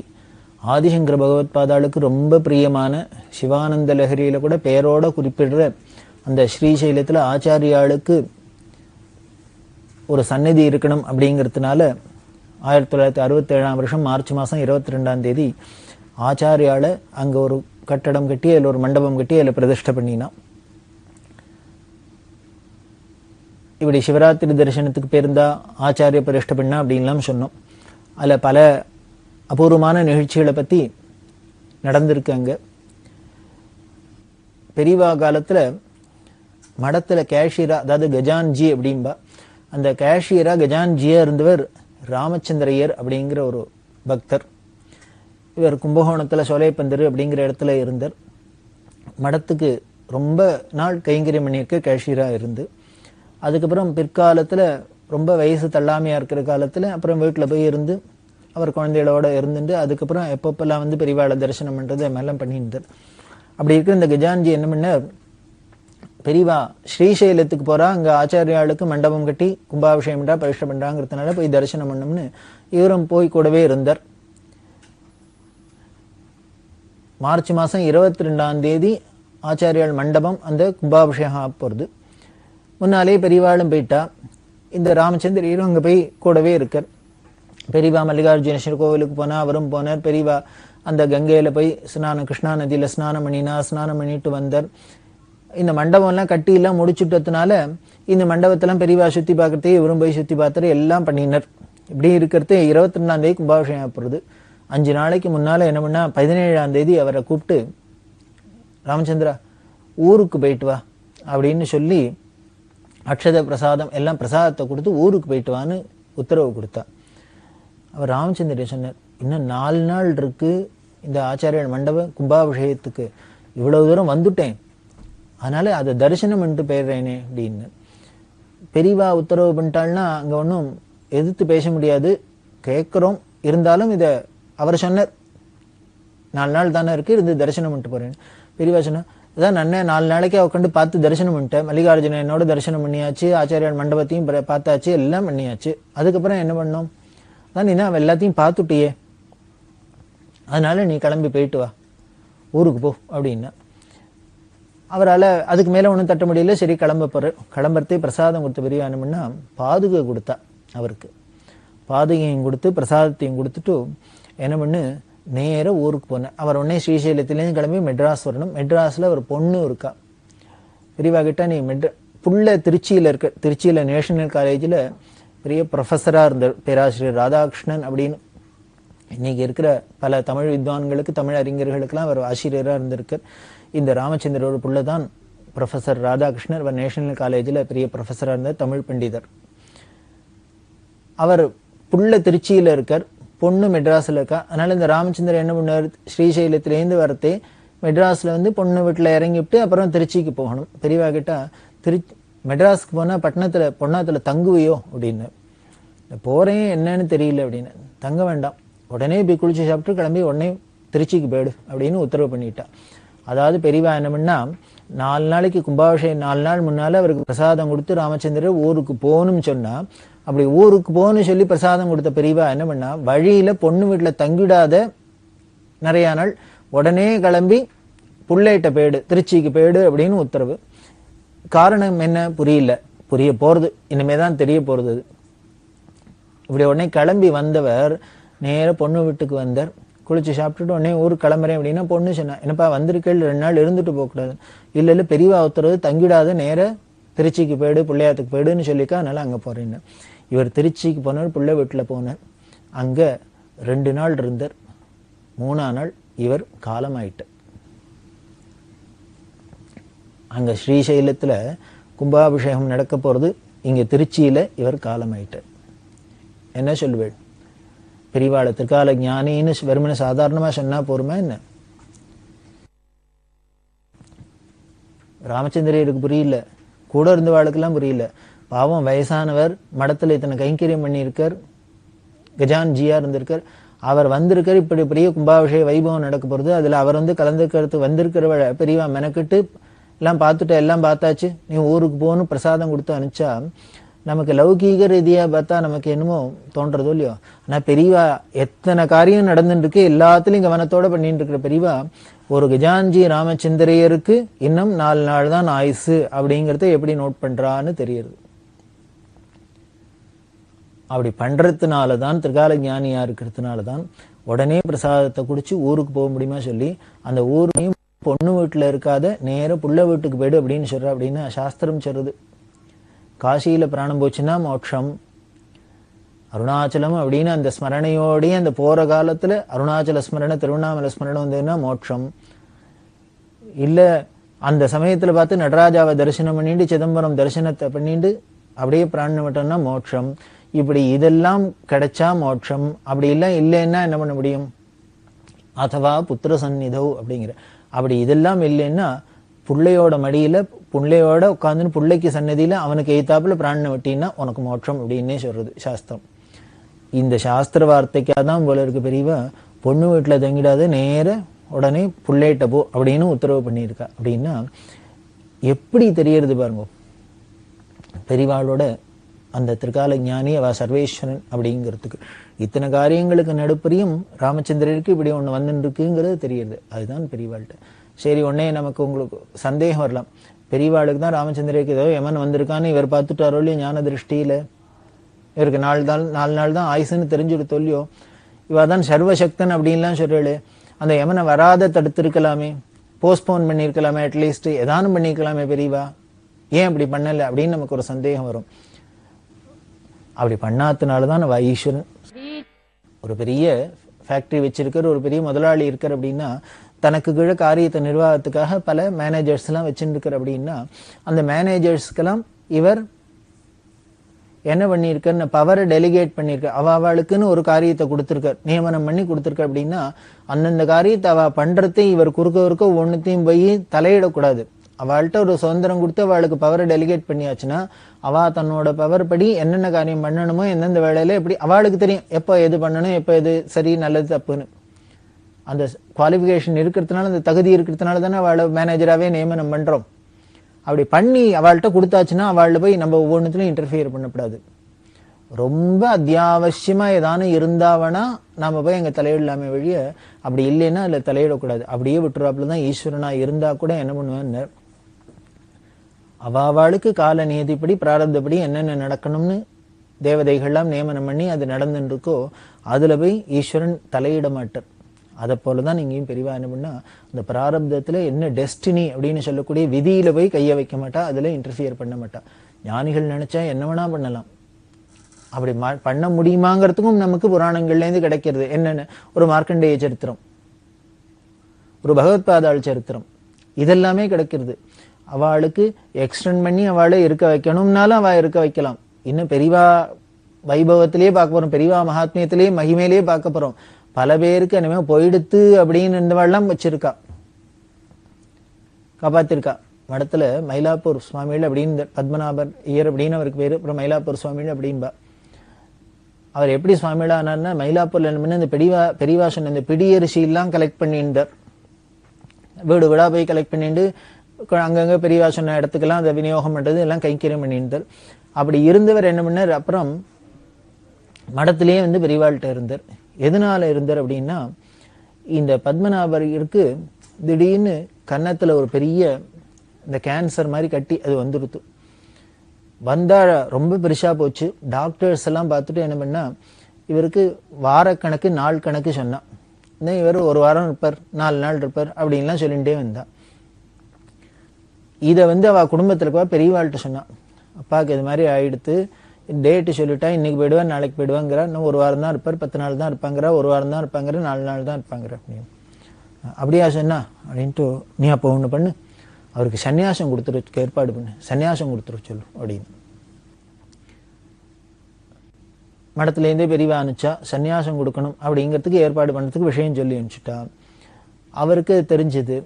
ஆதிசங்கர பகவத்பாதாளுக்கு ரொம்ப பிரியமான சிவானந்த லஹரியில் கூட பெயரோட குறிப்பிடுற அந்த ஸ்ரீசைலத்தில் ஆச்சாரியாளுக்கு ஒரு சந்நிதி இருக்கணும் அப்படிங்கிறதுனால 1967 வருஷம் மார்ச் மாதம் 22ஆம் தேதி ஆச்சாரியால அங்கே ஒரு கட்டடம் கட்டி அதில் ஒரு மண்டபம் கட்டி அதில் பிரதிஷ்டை பண்ணினான். இப்படி சிவராத்திரி தரிசனத்துக்கு பேருந்தா ஆச்சாரிய பிரதிஷ்டை பண்ணா அப்படின்லாம் சொன்னோம். அதில் பல அபூர்வமான நிகழ்ச்சிகளை பற்றி நடந்திருக்கு. அங்கே பெரியவா காலத்தில் மடத்தில் கேஷியரா, அதாவது கஜான்ஜி அப்படின்பா, அந்த கேஷியரா கஜான்ஜியா இருந்தவர் ராமச்சந்திரையர் அப்படிங்கிற ஒரு பக்தர். இவர் கும்பகோணத்தில் சோலைப்பந்தர் அப்படிங்கிற இடத்துல இருந்தார். மடத்துக்கு ரொம்ப நாள் கைங்கரியம் பண்ணியிருக்க கேஷியராக இருந்து, அதுக்கப்புறம் பிற்காலத்தில் ரொம்ப வயசு தள்ளாமையாக இருக்கிற காலத்தில் அப்புறம் வீட்டில் போய் இருந்து அவர் குழந்தைகளோட இருந்துட்டு அதுக்கப்புறம் எப்பப்பெல்லாம் வந்து பெரியவாளை தரிசனம் பண்ணுறது எல்லாம் பண்ணியிருந்தார். அப்படி இருக்கிற இந்த கஜான்ஜி என்ன பண்ண, பெரியவா ஸ்ரீசைலத்துக்கு போறா, அங்கே ஆச்சாரியாளுக்கு மண்டபம் கட்டி கும்பாபிஷேகம் பண்ணா பரிஷ்ட பண்ணுறாங்கிறதுனால போய் தரிசனம் பண்ணணும்னு இவரும் போய் கூடவே இருந்தார். மார்ச் மாதம் 22ஆம் தேதி ஆச்சாரியால் மண்டபம் அந்த கும்பாபிஷேகம் போகிறது. முன்னாலே பெரியவாளும் போயிட்டா, இந்த ராமச்சந்திரரும் அங்கே போய் கூடவே இருக்கார். பெரியவா மல்லிகார்ஜுனேஸ்வரர் கோவிலுக்கு போனால் அவரும் போனார். பெரியவா அந்த கங்கையில் போய் கிருஷ்ணா நதியில் ஸ்நானம் பண்ணிட்டு வந்தார். இந்த மண்டபம்லாம் கட்டியெல்லாம் முடிச்சுட்டதுனால இந்த மண்டபத்தெல்லாம் பெரியவா சுற்றி பார்க்கறதே இவரும் போய் சுற்றி பார்த்துட்டு எல்லாம் பண்ணினார். இப்படி இருக்கிறது 22ஆம் தேதி கும்பாபிஷேகம் போகிறது. 5 நாளைக்கு முன்னால் என்ன பண்ணா, 17ஆம் தேதி அவரை கூப்பிட்டு, ராமச்சந்திரா ஊருக்கு போயிட்டு வா அப்படின்னு சொல்லி அக்ஷத பிரசாதம் எல்லாம் பிரசாதத்தை கொடுத்து ஊருக்கு போயிட்டு வான்னு உத்தரவு கொடுத்தா. அவர் ராமச்சந்திரன் சொன்னார், இன்னும் 4 நாள் இருக்கு இந்த ஆச்சாரியன் மண்டப கும்பாபிஷேகத்துக்கு, இவ்வளவு தூரம் வந்துட்டேன், அதனால அதை தரிசனம் பண்ணிட்டு போயிடுறேனே அப்படின்னு. பெரியவா உத்தரவு பண்ணிட்டாள்னா அங்கே ஒன்றும் எதிர்த்து பேச முடியாது, கேட்குறோம். இருந்தாலும் இதை அவர் சொன்னார், 4 நாள் தானே இருக்கு, இருந்து தரிசனம் பண்ணிட்டு போறேன்னு. பெரியவா சொன்னா, அதான் நான் 4 நாளைக்கு உட்காந்து பார்த்து தரிசனம் பண்ணிட்டேன், மல்லிகார்ஜுன என்னோட தரிசனம் பண்ணியாச்சு, ஆச்சாரியால் மண்டபத்தையும் பார்த்தாச்சு, எல்லாம் பண்ணியாச்சு. அதுக்கப்புறம் என்ன பண்ணோம், அதான் நீ தான் எல்லாத்தையும் பார்த்துட்டியே, அதனால நீ கிளம்பி போயிட்டு வா, ஊருக்கு போ அப்படின்னா. அவரால் அதுக்கு மேலே ஒன்றும் தட்ட முடியல. சரி கிளம்ப போகிற, கிளம்புறதே பிரசாதம் கொடுத்த பெரியவா என்ன பண்ணா, பாதுகை கொடுத்தா. அவருக்கு பாதுகையும் கொடுத்து பிரசாதத்தையும் கொடுத்துட்டு என்ன பண்ணு, நேர ஊருக்கு போனேன். அவர் உடனே ஸ்ரீசைலத்திலேருந்து கிளம்பி மெட்ராஸ் வரணும். மெட்ராஸில் ஒரு பொண்ணு இருக்கா. பெரியவா கிட்ட நீ புள்ள திருச்சியில் இருக்க, திருச்சியில் நேஷனல் காலேஜில் பெரிய ப்ரொஃபஸராக இருந்தார், பேராசிரியர் ராதாகிருஷ்ணன் அப்படின்னு. இன்னைக்கு இருக்கிற பல தமிழ் வித்வான்களுக்கு, தமிழ் அறிஞர்களுக்கெல்லாம் அவர் ஆசிரியராக இருந்திருக்கார். இந்த ராமச்சந்திரோட புள்ள தான் ப்ரொஃபஸர் ராதாகிருஷ்ணன். அவர் நேஷனல் காலேஜில் பெரிய ப்ரொஃபஸராக இருந்தார், தமிழ் பண்டிதர். அவர் புள்ள திருச்சியில் இருக்கார், பொண்ணு மெட்ராஸில் இருக்கா. அதனால இந்த ராமச்சந்திரன் என்ன பண்ணார், ஸ்ரீசைலத்திலேருந்து வரத்தே மெட்ராஸில் வந்து பொண்ணு வீட்டில் இறங்கிவிட்டு அப்புறம் திருச்சிக்கு போகணும். பெரியவா கிட்ட மெட்ராஸுக்கு போனால் பொன்னாத்தில் தங்குவியோ அப்படின்னு. போகிறேன் என்னன்னு தெரியல அப்படின்னு. தங்க வேண்டாம், உடனே போய் குளிச்சு சாப்பிட்டு கிளம்பி உடனே திருச்சிக்கு போயிடு அப்படின்னு உத்தரவு பண்ணிட்டா. அதாவது பெரியவா என்ன பண்ணா, 4 நாளைக்கு கும்பாபிஷேகம் 4 நாள் முன்னால அவருக்கு பிரசாதம் கொடுத்து ராமச்சந்திரர் ஊருக்கு போகணும்னு சொன்னா, அப்படி ஊருக்கு போகணும்னு சொல்லி பிரசாதம் கொடுத்த பெரியவா என்ன பண்ணா, வழியில பொண்ணு வீட்டில் தங்கிடாத நிறைய நாள் உடனே கிளம்பி புள்ளையிட்ட போயிடு, திருச்சிக்கு போயிடு அப்படின்னு உத்தரவு. காரணம் என்ன புரியல, புரிய போறது இனிமேதான் தெரிய போறது. இப்படி உடனே கிளம்பி வந்தவர் நேர பொண்ணு வீட்டுக்கு வந்தார். குளிச்சு சாப்பிட்டுட்டு உடனே ஊருக்கு கிளம்புறேன் அப்படின்னா பொண்ணு சொன்னா, என்னப்பா வந்திருக்கேள், 2 நாள் இருந்துட்டு போகக்கூடாது. இல்லை பெரியவா உத்தரவு, தங்கிடாத நேர திருச்சிக்கு போயிடு, பிள்ளையாத்துக்கு போயிடுன்னு சொல்லிக்கா, அதனால அங்கே போறேன்னு. இவர் திருச்சிக்கு போனார், பிள்ளை வீட்டில் போனார். அங்கே 2 நாள் இருந்தார். 3ஆம் நாள் இவர் காலமாயிட்டார். அங்கே ஸ்ரீசைலத்தில் கும்பாபிஷேகம் நடக்க போகிறது, இங்கே திருச்சியில் இவர் காலமாயிட்டார். என்ன சொல்லுவேன், பெரியவாளை திருக்கால ஞானின்னு வெறுமனை சாதாரணமாக சொன்னா போருமா என்ன? ராமச்சந்திரருக்கு புரியல, கூட இருந்த வாழ்க்கெல்லாம் புரியல. பாவம் வயசானவர், மடத்தில் இத்தனை கைங்கரியம் பண்ணியிருக்கார், கஜான்ஜியா இருந்திருக்கார். அவர் வந்திருக்கார், இப்படி பெரிய கும்பாபிஷேக வைபவம் நடக்க போகிறது, அதில் அவர் வந்து கலந்துக்கிறது வந்திருக்கிற பெரியவா மெனக்கிட்டு எல்லாம் பார்த்துட்டு எல்லாம் பார்த்தாச்சு, நீ ஊருக்கு போகணும் பிரசாதம் கொடுத்து அனுப்பிச்சா நமக்கு லௌகீக ரீதியாக பார்த்தா நமக்கு என்னமோ தோன்றதோ இல்லையோ. ஆனால் பெரியவா எத்தனை காரியம் நடந்துட்டு இருக்கு, எல்லாத்துலையும் கவனத்தோட பண்ணிட்டு இருக்கிற பெரியவா ஒரு கஜான்ஜி ராமச்சந்திரையருக்கு இன்னும் 4 நாள் தான் ஆயுசு அப்படிங்கிறத எப்படி நோட் பண்றான்னு தெரியுது. அப்படி பண்றதுனால தான், திருக்கால ஞானியா இருக்கிறதுனால தான் உடனே பிரசாதத்தை குடிச்சு ஊருக்கு போக முடியுமா சொல்லி அந்த ஊரையும் பொண்ணு வீட்டில் இருக்காத நேர புள்ள வீட்டுக்கு போயிடு அப்படின்னு சொல்ற அப்படின்னு சாஸ்திரம் சொல்றது. காசியில பிராணம் போச்சுன்னா மோட்சம், அருணாச்சலம் அப்படின்னு அந்த ஸ்மரணையோடய அந்த போற காலத்துல அருணாச்சல ஸ்மரணை திருவண்ணாமலை ஸ்மரணம் வந்ததுன்னா மோட்சம். இல்ல அந்த சமயத்துல பார்த்து நடராஜாவை தரிசனம் பண்ணிட்டு சிதம்பரம் தரிசனத்தை பண்ணிட்டு அப்படியே பிராணம் விட்டோம்னா மோட்சம். இப்படி இதெல்லாம் கிடைச்சா மோட்சம், அப்படி இல்லைன்னா என்ன பண்ண முடியும்? அதுவா புத்திர சந்நிதோ அப்படிங்கிற, அப்படி இதெல்லாம் இல்லைன்னா பிள்ளையோட மடியில பிள்ளையோட உட்காந்துன்னு பிள்ளைக்கு சன்னதியில அவனுக்கு எய்த்தாப்புல பிராணனை வெட்டினா உனக்கு மோட்சம் அப்படின்னே சொல்றது சாஸ்திரம். இந்த சாஸ்திர வார்த்தைக்காக தான் போல இருக்கு பெரியவா பொண்ணு வீட்டுல தங்கிடாத நேர உடனே புள்ளையிட்ட போ அப்படின்னு உத்தரவு பண்ணியிருக்கா. அப்படின்னா எப்படி தெரியறது பாருங்க பெரியவாளோட அந்த திருக்கால ஞானி அவ சர்வேஸ்வரன் அப்படிங்கிறதுக்கு. இத்தனை காரியங்களுக்கு நடுப்பரியும் ராமச்சந்திரருக்கு இப்படி ஒண்ணு வந்துருக்குங்கிறது தெரியுது. அதுதான் பெரியவாள்கிட்ட. சரி, உடனே நமக்கு உங்களுக்கு சந்தேகம் வரலாம், பெரியவாளுக்கு தான் ராமச்சந்திரருக்கு ஏதோ யமன் வந்திருக்கான்னு இவர் பார்த்துட்டாரோ இல்லையோ ஞான திருஷ்டியில, இவருக்கு 4 நாள் தான் ஆயுசுன்னு தெரிஞ்சுட்டு தொல்லியோ, இவ தான் சர்வசக்தன் அப்படின்லாம் சொல்றாளு. அந்த யமனை வராத தடுத்திருக்கலாமே, போஸ்ட்போன் பண்ணிருக்கலாமே, அட்லீஸ்ட் ஏதானும் பண்ணிருக்கலாமே பெரியவா, ஏன் அப்படி பண்ணல அப்படின்னு நமக்கு ஒரு சந்தேகம் வரும். அப்படி பண்ணாதனாலதான் அவ ஈஸ்வரன். ஒரு பெரிய ஃபேக்டரி வச்சிருக்கிற ஒரு பெரிய முதலாளி இருக்கார் அப்படின்னா தனக்கு கீழே காரியத்தை நிர்வாகத்துக்காக பல மேனேஜர்ஸ் எல்லாம் வச்சுருக்கார். அப்படின்னா அந்த மேனேஜர்ஸ்க்கெல்லாம் இவர் என்ன பண்ணியிருக்கார், பவரை டெலிகேட் பண்ணியிருக்கார். அவளுக்குன்னு ஒரு காரியத்தை கொடுத்துருக்கார், நியமனம் பண்ணி கொடுத்துருக்கார். அப்படின்னா அந்தந்த காரியத்தை அவ பண்றதே இவர் குறுக்க ஒன்னுத்தையும் போய் தலையிடக்கூடாது. அவள்கிட்ட ஒரு சுதந்திரம் கொடுத்து அவளுக்கு பவரை டெலிகேட் பண்ணியாச்சுன்னா அவ தன்னோட பவர் படி என்னென்ன காரியம் பண்ணணுமோ எந்தெந்த வேலையில எப்படி அவளுக்கு தெரியும், எப்போ எது பண்ணணும், எப்போ எது சரி நல்லது தப்புன்னு. அந்த குவாலிஃபிகேஷன் இருக்கிறதுனால, அந்த தகுதி இருக்கிறதுனால தானே அவளை மேனேஜராகவே நியமனம் பண்றோம். அப்படி பண்ணி அவள்கிட்ட கொடுத்தாச்சுன்னா அவள்கிட்ட போய் நம்ம ஒவ்வொன்றுத்துலையும் இன்டர்ஃபியர் பண்ணக்கூடாது. ரொம்ப அத்தியாவசியமா ஏதானு இருந்தாவனா நாம போய் எங்க தலையிடலாமே வழிய, அப்படி இல்லைன்னா அதுல தலையிடக்கூடாது. அப்படியே விட்டுறாப்புலதான் ஈஸ்வரனா இருந்தா கூட என்ன பண்ணுவேன்னு அவளுக்கு கால நியதிப்படி பிராரப்தப்படி என்னென்ன நடக்கணும்னு தேவதைகள்லாம் நியமனம் பண்ணி அது நடந்துட்டு இருக்கோ அதுல போய் ஈஸ்வரன் தலையிட மாட்டார். அதை போலதான் இங்கேயும் பெரியவா என்ன பண்ணா, அந்த பிராரப்தத்துல என்ன டெஸ்டினி அப்படின்னு சொல்லக்கூடிய விதியில போய் கைய வைக்க மாட்டா, அதுல இன்டர்ஃபியர் பண்ண மாட்டா. ஞானிகள் நினைச்சா என்ன வேணா பண்ணலாம். அப்படி பண்ண முடியுமாங்கிறதுக்கும் நமக்கு புராணங்கள்ல இருந்து கிடைக்கிறது. என்னென்ன, ஒரு மார்க்கண்டேய சரித்திரம், ஒரு பகவத்பாதாள் சரித்திரம், இதெல்லாமே கிடைக்கிறது. அவளுக்கு எக்ஸ்டெண்ட் பண்ணி அவளை இருக்க வைக்கணும்னாலும் அவ இருக்க வைக்கலாம். இன்னும் பெரியவா வைபவத்திலேயே பார்க்க போறோம், பெரியவா மகாத்மியத்திலேயே மகிமையிலேயே பார்க்க போறோம். பல பேருக்கு இனிமே போயிடுத்து அப்படின்னு இருந்தவெல்லாம் வச்சிருக்கா, காப்பாத்திருக்கா. மடத்துல மயிலாப்பூர் சுவாமிகள் அப்படின்னு பத்மநாபர் ஐயர் அப்படின்னு அவருக்கு பேரு. அப்புறம் மயிலாப்பூர் சுவாமிகள் அப்படின்பா. அவர் எப்படி சுவாமிகளா ஆனார்னா, மயிலாப்பூர்ல என்ன இந்த பெரியவா சொன்ன இந்த பிடியரிசி எல்லாம் கலெக்ட் பண்ணிட்டார். வீடு வீடா போய் கலெக்ட் பண்ணிட்டு அங்கங்க பெரியவா சொன்ன இடத்துக்கெல்லாம் அதை விநியோகம் பண்றது எல்லாம் கைங்கரியம் பண்ணிட்டார். அப்படி இருந்தவர் என்ன பண்ணார், அப்புறம் மடத்திலேயே பெரியவாள்கிட்ட இருந்தார். எதனால இருந்தார் அப்படின்னா, இந்த பத்மநாபருக்கு திடீர்னு கன்னத்துல ஒரு பெரிய இந்த கேன்சர் மாதிரி கட்டி அது வந்துடுத்து. வந்தா ரொம்ப பெருசா போச்சு. டாக்டர்ஸ் எல்லாம் பார்த்துட்டு என்ன பண்ணா, இவருக்கு வாரக்கணக்கு நாள் கணக்கு சொன்னா. இவர் 1 வாரம் இருப்பார், 4 நாள் இருப்பார் அப்படின்லாம் சொல்லிகிட்டே வந்தா. இதை அவ குடும்பத்துல இருப்பா பெரியவாள்கிட்ட சொன்னா, அப்பாவுக்கு இது மாதிரி ஆயிடுத்து, டேட்டு சொல்லிட்டா இன்னைக்கு போயிடுவார் நாளைக்கு போயிடுவாங்கிற, இன்னும் 1 வாரம் தான் இருப்பார், 10 நாள் தான் இருப்பாங்கிற, 1 வாரம் தான் இருப்பாங்கிற, 4 நாள் தான் இருப்பாங்கிற அப்படின்னு. அப்படியா சொன்னா அப்படின்ட்டு, நீ அப்போ ஒண்ணு பண்ணு, அவருக்கு சன்னியாசம் கொடுத்துரு, ஏற்பாடு பண்ணு, சன்னியாசம் கொடுத்துரு சொல்லு அப்படின்னு. மடத்துலேருந்தே பெரியவா அனுப்பிச்சா சன்னியாசம் கொடுக்கணும் அப்படிங்கிறதுக்கு ஏற்பாடு பண்ணுறதுக்கு விஷயம் சொல்லி அனுப்பிச்சுட்டா. அவருக்கு தெரிஞ்சது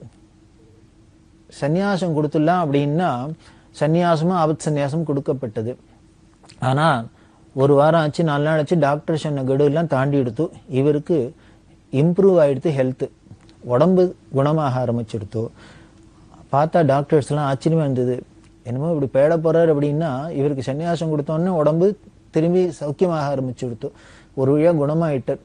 சன்னியாசம் கொடுத்துடலாம் அப்படின்னா சன்னியாசமும் ஆபத் சன்னியாசம் கொடுக்கப்பட்டது. ஆனா 1 வாரம் ஆச்சு, 4 நாள் ஆச்சு, டாக்டர் சொன்ன கெடு எல்லாம் தாண்டி எடுத்து இவருக்கு இம்ப்ரூவ் ஆயிடுத்து, ஹெல்த் உடம்பு குணமாக ஆரம்பிச்சிடுத்து. பார்த்தா டாக்டர்ஸ் எல்லாம் ஆச்சரியமா இருந்தது, என்னமோ இப்படி பேட போறாரு அப்படின்னா இவருக்கு சன்னியாசம் கொடுத்தோன்னே உடம்பு திரும்பி சௌக்கியமாக ஆரம்பிச்சு கொடுத்து ஒரு வழியா குணமாயிட்டார்.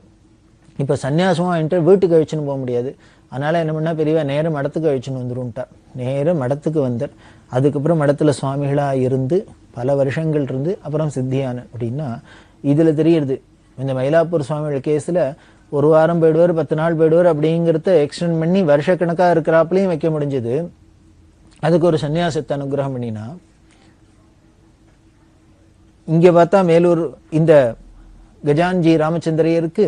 இப்ப சன்னியாசமா ஆயிட்டு வீட்டுக்கு அழிச்சுன்னு போக முடியாது. அதனால என்ன பண்ணா, பெரியவா நேரம் மடத்துக்கு அழிச்சுன்னு வந்துருட்டா. நேரம் மடத்துக்கு வந்தார். அதுக்கப்புறம் மடத்துல சுவாமிகளா இருந்து பல வருஷங்கள் இருந்து அப்புறம் சித்தியான அப்படின்னா இதுல தெரியுது. இந்த மயிலாப்பூர் சுவாமிகள் கேஸ்ல 1 வாரம் போயிடுவார், 10 நாள் போயிடுவார் அப்படிங்கிறத எக்ஸ்டெண்ட் பண்ணி வருஷக்கணக்கா இருக்கிறாப்புலையும் வைக்க முடிஞ்சது. அதுக்கு ஒரு சன்னியாசத்தை அனுகிரகம் பண்ணினா. இங்க பார்த்தா மேலூர் இந்த கஜான்ஜி ராமச்சந்திரையருக்கு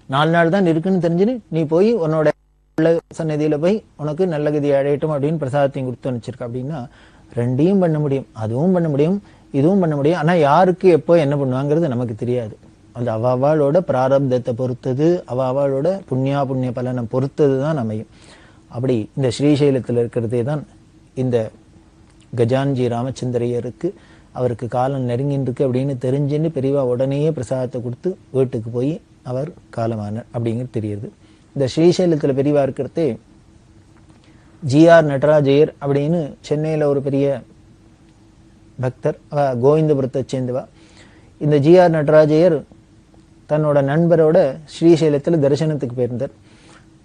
4 நாள் தான் இருக்குன்னு தெரிஞ்சுன்னு நீ போய் உன்னோட சன்னதியில போய் உனக்கு நல்ல கதி அடையட்டும் அப்படின்னு பிரசாதத்தையும் கொடுத்து அனுப்பிச்சிருக்க. அப்படின்னா 2ஐயும் பண்ண முடியும், அதுவும் பண்ண முடியும், இதுவும் பண்ண முடியும். ஆனா யாருக்கு எப்போ என்ன பண்ணுவாங்கிறது நமக்கு தெரியாது. அந்த அவளோட பிராரப்தத்தை பொறுத்தது, அவளோட புண்ணிய பலனை பொறுத்தது தான் அமையும். அப்படி இந்த ஸ்ரீசைலத்தில் இருக்கிறதே தான் இந்த கஜான்ஜி ராமச்சந்திரையருக்கு அவருக்கு காலம் நெருங்கின்னு இருக்கு அப்படின்னு தெரிஞ்சுன்னு பெரியவா உடனேயே பிரசாதத்தை கொடுத்து வீட்டுக்கு போய் அவர் காலமானார் அப்படிங்கிறது தெரியுது. இந்த ஸ்ரீசைலத்தில் பெரியவா இருக்கிறதே ஜிஆர் நடராஜையர் அப்படின்னு சென்னையில் ஒரு பெரிய பக்தர், கோவிந்தபுரத்தை சேர்ந்தவா. இந்த ஜிஆர் நடராஜையர் தன்னோட நண்பரோட ஸ்ரீசைலத்தில் தரிசனத்துக்கு போயிருந்தார்.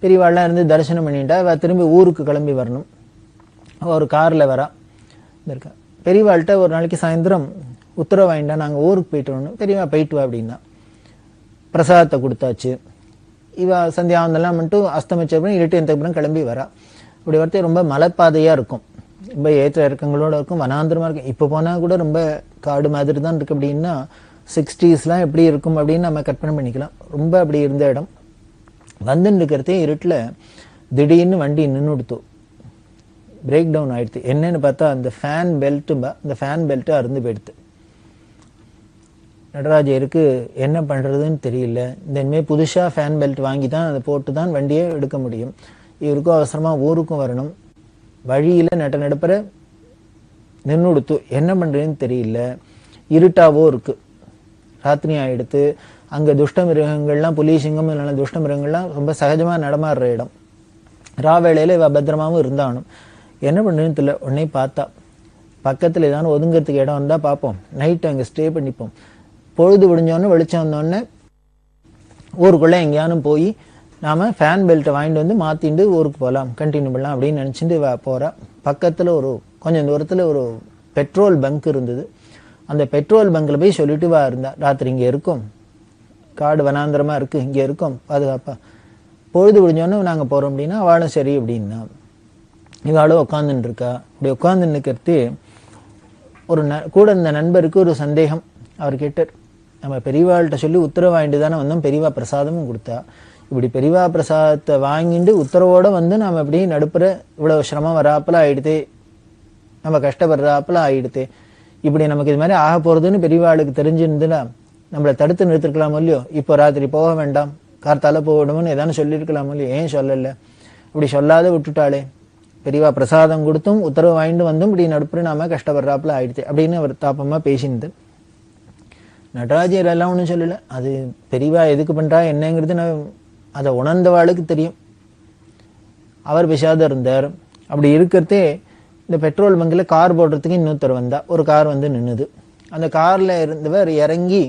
பெரியவாள்லாம் இருந்து தரிசனம் பண்ணிட்டா அவ திரும்பி ஊருக்கு கிளம்பி வரணும். அவள் ஒரு காரில் வரா இருக்கா. பெரியவாள்கிட்ட ஒரு நாளைக்கு சாயந்தரம் உத்தரவு வாங்கிட்டா நாங்கள் ஊருக்கு போயிட்டு வரணும். பெரியவா போயிட்டு வா அப்படின்னா பிரசாதத்தை கொடுத்தாச்சு. இவ சந்தியாவந்தெல்லாம் மட்டும் அஸ்தமிச்சப்பறம் இருட்டு கிளம்பி வரா. இப்படி வரத்தே ரொம்ப மலைப்பாதையாக இருக்கும், ரொம்ப ஏற்ற இறக்கங்களோட இருக்கும், வனாந்திரமாக இருக்கும். இப்போ போனால் கூட ரொம்ப காடு மாதிரி தான் இருக்குது. அப்படின்னா 60s எப்படி இருக்கும் அப்படின்னு நம்ம கற்பனை பண்ணிக்கலாம். ரொம்ப அப்படி இருந்த இடம். வந்துன்னு இருக்கிறதே இருட்டில் திடீர்னு வண்டி நின்று கொடுத்தோம், பிரேக் டவுன் ஆயிடுது. என்னன்னு பார்த்தா அந்த ஃபேன் பெல்ட்டு அறுந்து போயிடுது. நடராஜருக்கு என்ன பண்ணுறதுன்னு தெரியல. இந்த இனிமேல் புதுசாக ஃபேன் பெல்ட் வாங்கி தான் அதை போட்டு தான் வண்டியை எடுக்க முடியும். இவருக்கும் அவசரமாக ஊருக்கும் வரணும். வழியில் நடுப்புற நின்று கொடுத்து என்ன பண்ணுறதுன்னு தெரியல. இருட்டாவோ இருக்குது, ராத்திரி ஆகிடுத்து. அங்கே துஷ்ட மிருகங்கள்லாம், புலி சிங்கம் இல்லைன்னா துஷ்ட மிருகங்கள்லாம் ரொம்ப சகஜமாக நடமாடுற இடம். ராவேளையில் இவ பத்திரமாவும் இருந்தானும். என்ன பண்ணுறதுன்னு தெரியல. உடனே பார்த்தா பக்கத்தில் ஏதாவது ஒதுங்கிறதுக்கு இடம் இருந்தால் பார்ப்போம், நைட்டு அங்கே ஸ்டே பண்ணிப்போம். பொழுது விடிஞ்சோன்னு வெளிச்சம் வந்தோடனே ஊருக்குள்ளே எங்கேயானும் போய் நாம் ஃபேன் பெல்ட்டை வாங்கிட்டு வந்து மாற்றிட்டு ஊருக்கு போகலாம், கண்டினியூ பண்ணலாம் அப்படின்னு நினச்சிட்டு போகிறா. பக்கத்தில் கொஞ்சம் தூரத்தில் ஒரு பெட்ரோல் பங்க் இருந்தது. அந்த பெட்ரோல் பங்கில் போய் சொல்லிட்டு இருந்தா, ராத்திரி இங்கே இருக்கும், காடு வனாந்திரமாக இருக்குது, இங்கே இருக்கும் பாதுகாப்பாக, பொழுது விடிஞ்சோன்னு நாங்கள் போகிறோம் அப்படின்னா அவளும் சரி அப்படின்னா. இவாளும் உட்காந்துன்னு இருக்கா. இப்படி உட்காந்துன்னு இருக்கிறது கூட இந்த நண்பருக்கு ஒரு சந்தேகம். அவர் கேட்டார், நம்ம பெரியவாள்கிட்ட சொல்லி உத்தரவு வாங்கிட்டு தானே வந்தோம், பெரியவா பிரசாதமும் கொடுத்தா, இப்படி பெரியவா பிரசாதத்தை வாங்கிட்டு உத்தரவோடு வந்து நம்ம எப்படி நடுப்புற இவ்வளோ சிரமம் வராப்பில் ஆகிடுதே, நம்ம கஷ்டப்படுறாப்பில் ஆகிடுதே, இப்படி நமக்கு இது மாதிரி ஆக போகிறதுன்னு பெரியவாளுக்கு தெரிஞ்சிருந்துன்னா நம்மளை தடுத்து நிறுத்திருக்கலாமோ இல்லையோ. இப்போ ராத்திரி போக வேண்டாம், கார்த்தால போகணும்னு ஏதானு சொல்லியிருக்கலாமோ இல்லையோ. ஏன் சொல்லலை? இப்படி சொல்லாத விட்டுட்டாளே, பெரியவா பிரசாதம் கொடுத்தும் உத்தரவு வாங்கிட்டு வந்தும் இப்படி நடுப்புற நாம கஷ்டப்படுறாப்புல ஆயிடுச்சு அப்படின்னு அவர் தாப்பமாக பேசினது. நடராஜர் எல்லாம் ஒன்றும் சொல்லலை. அது பெரியவா எதுக்கு பண்ணுறா என்னங்கிறது அதை உணர்ந்தவாளுக்கு தெரியும். அவர் விஷாதம் இருந்தார். அப்படி இருக்கிறதே இந்த பெட்ரோல் பங்கில் கார் போடுறதுக்கு இன்னொருத்தர் வந்தா. ஒரு கார் வந்து நின்றுது. அந்த காரில் இருந்தவர் இறங்கி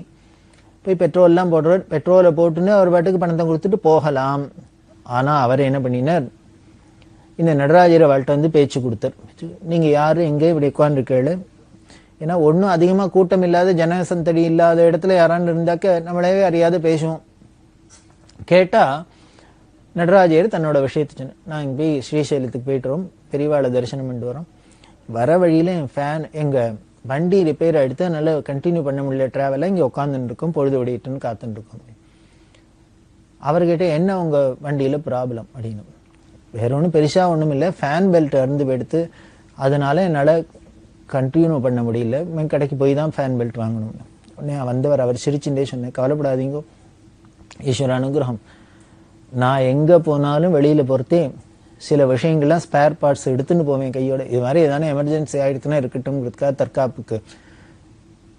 போய் பெட்ரோல்லாம் போடுறார். பெட்ரோலை போட்டுன்னு அவர் பாட்டுக்கு பணத்தை கொடுத்துட்டு போகலாம். ஆனால் அவர் என்ன பண்ணினார், இந்த நடராஜரை வாழ்கிட்ட வந்து பேச்சு கொடுத்தார். நீங்கள் யார், எங்கே இப்படி உட்காந்துருக்கேள், ஏன்னா ஒன்றும் அதிகமாக கூட்டம் இல்லாத ஜனசந்தடி இல்லாத இடத்துல யாரான்னு இருந்தாக்க நம்மளே அறியாத பேசுவோம். கேட்டால் நடராஜர் தன்னோட விஷயத்தை சொன்னேன், நான் இங்கே போய் ஸ்ரீசைலத்துக்கு போய்ட்டுறோம், பெரியவாளை தரிசனம் பண்ணிட்டு வரோம், வர வழியில் எங்கள் வண்டி ரிப்பேர் ஆகிடுத்து, அதனால் கண்டினியூ பண்ண முடியல ட்ராவலை, இங்கே உட்காந்துட்டு இருக்கோம், பொழுது ஓடிட்டுன்னு காத்துட்டு இருக்கோம். அவர்கிட்ட என்ன உங்கள் வண்டியில் ப்ராப்ளம் அப்படின்னு. வேற ஒன்றும் பெருசாக ஒன்றும் இல்லை, ஃபேன் பெல்ட் அறுந்து எடுத்து அதனால என்னால் கண்டினியூ பண்ண முடியல, கடைக்கு போய் தான் ஃபேன் பெல்ட் வாங்கணும். உடனே வந்தவர் அவர் சிரிச்சுட்டே சொன்னேன், கவலைப்படாதீங்கோ, ஈஸ்வர அனுகிரகம், நான் எங்கே போனாலும் வெளியில் பொறுத்தே சில விஷயங்கள்லாம் ஸ்பேர் பார்ட்ஸ் எடுத்துன்னு போவேன் கையோட. இது மாதிரி எதானே எமர்ஜென்சி ஆகிடுச்சுன்னா இருக்கட்டும்ங்கிறதுக்காக தற்காப்புக்கு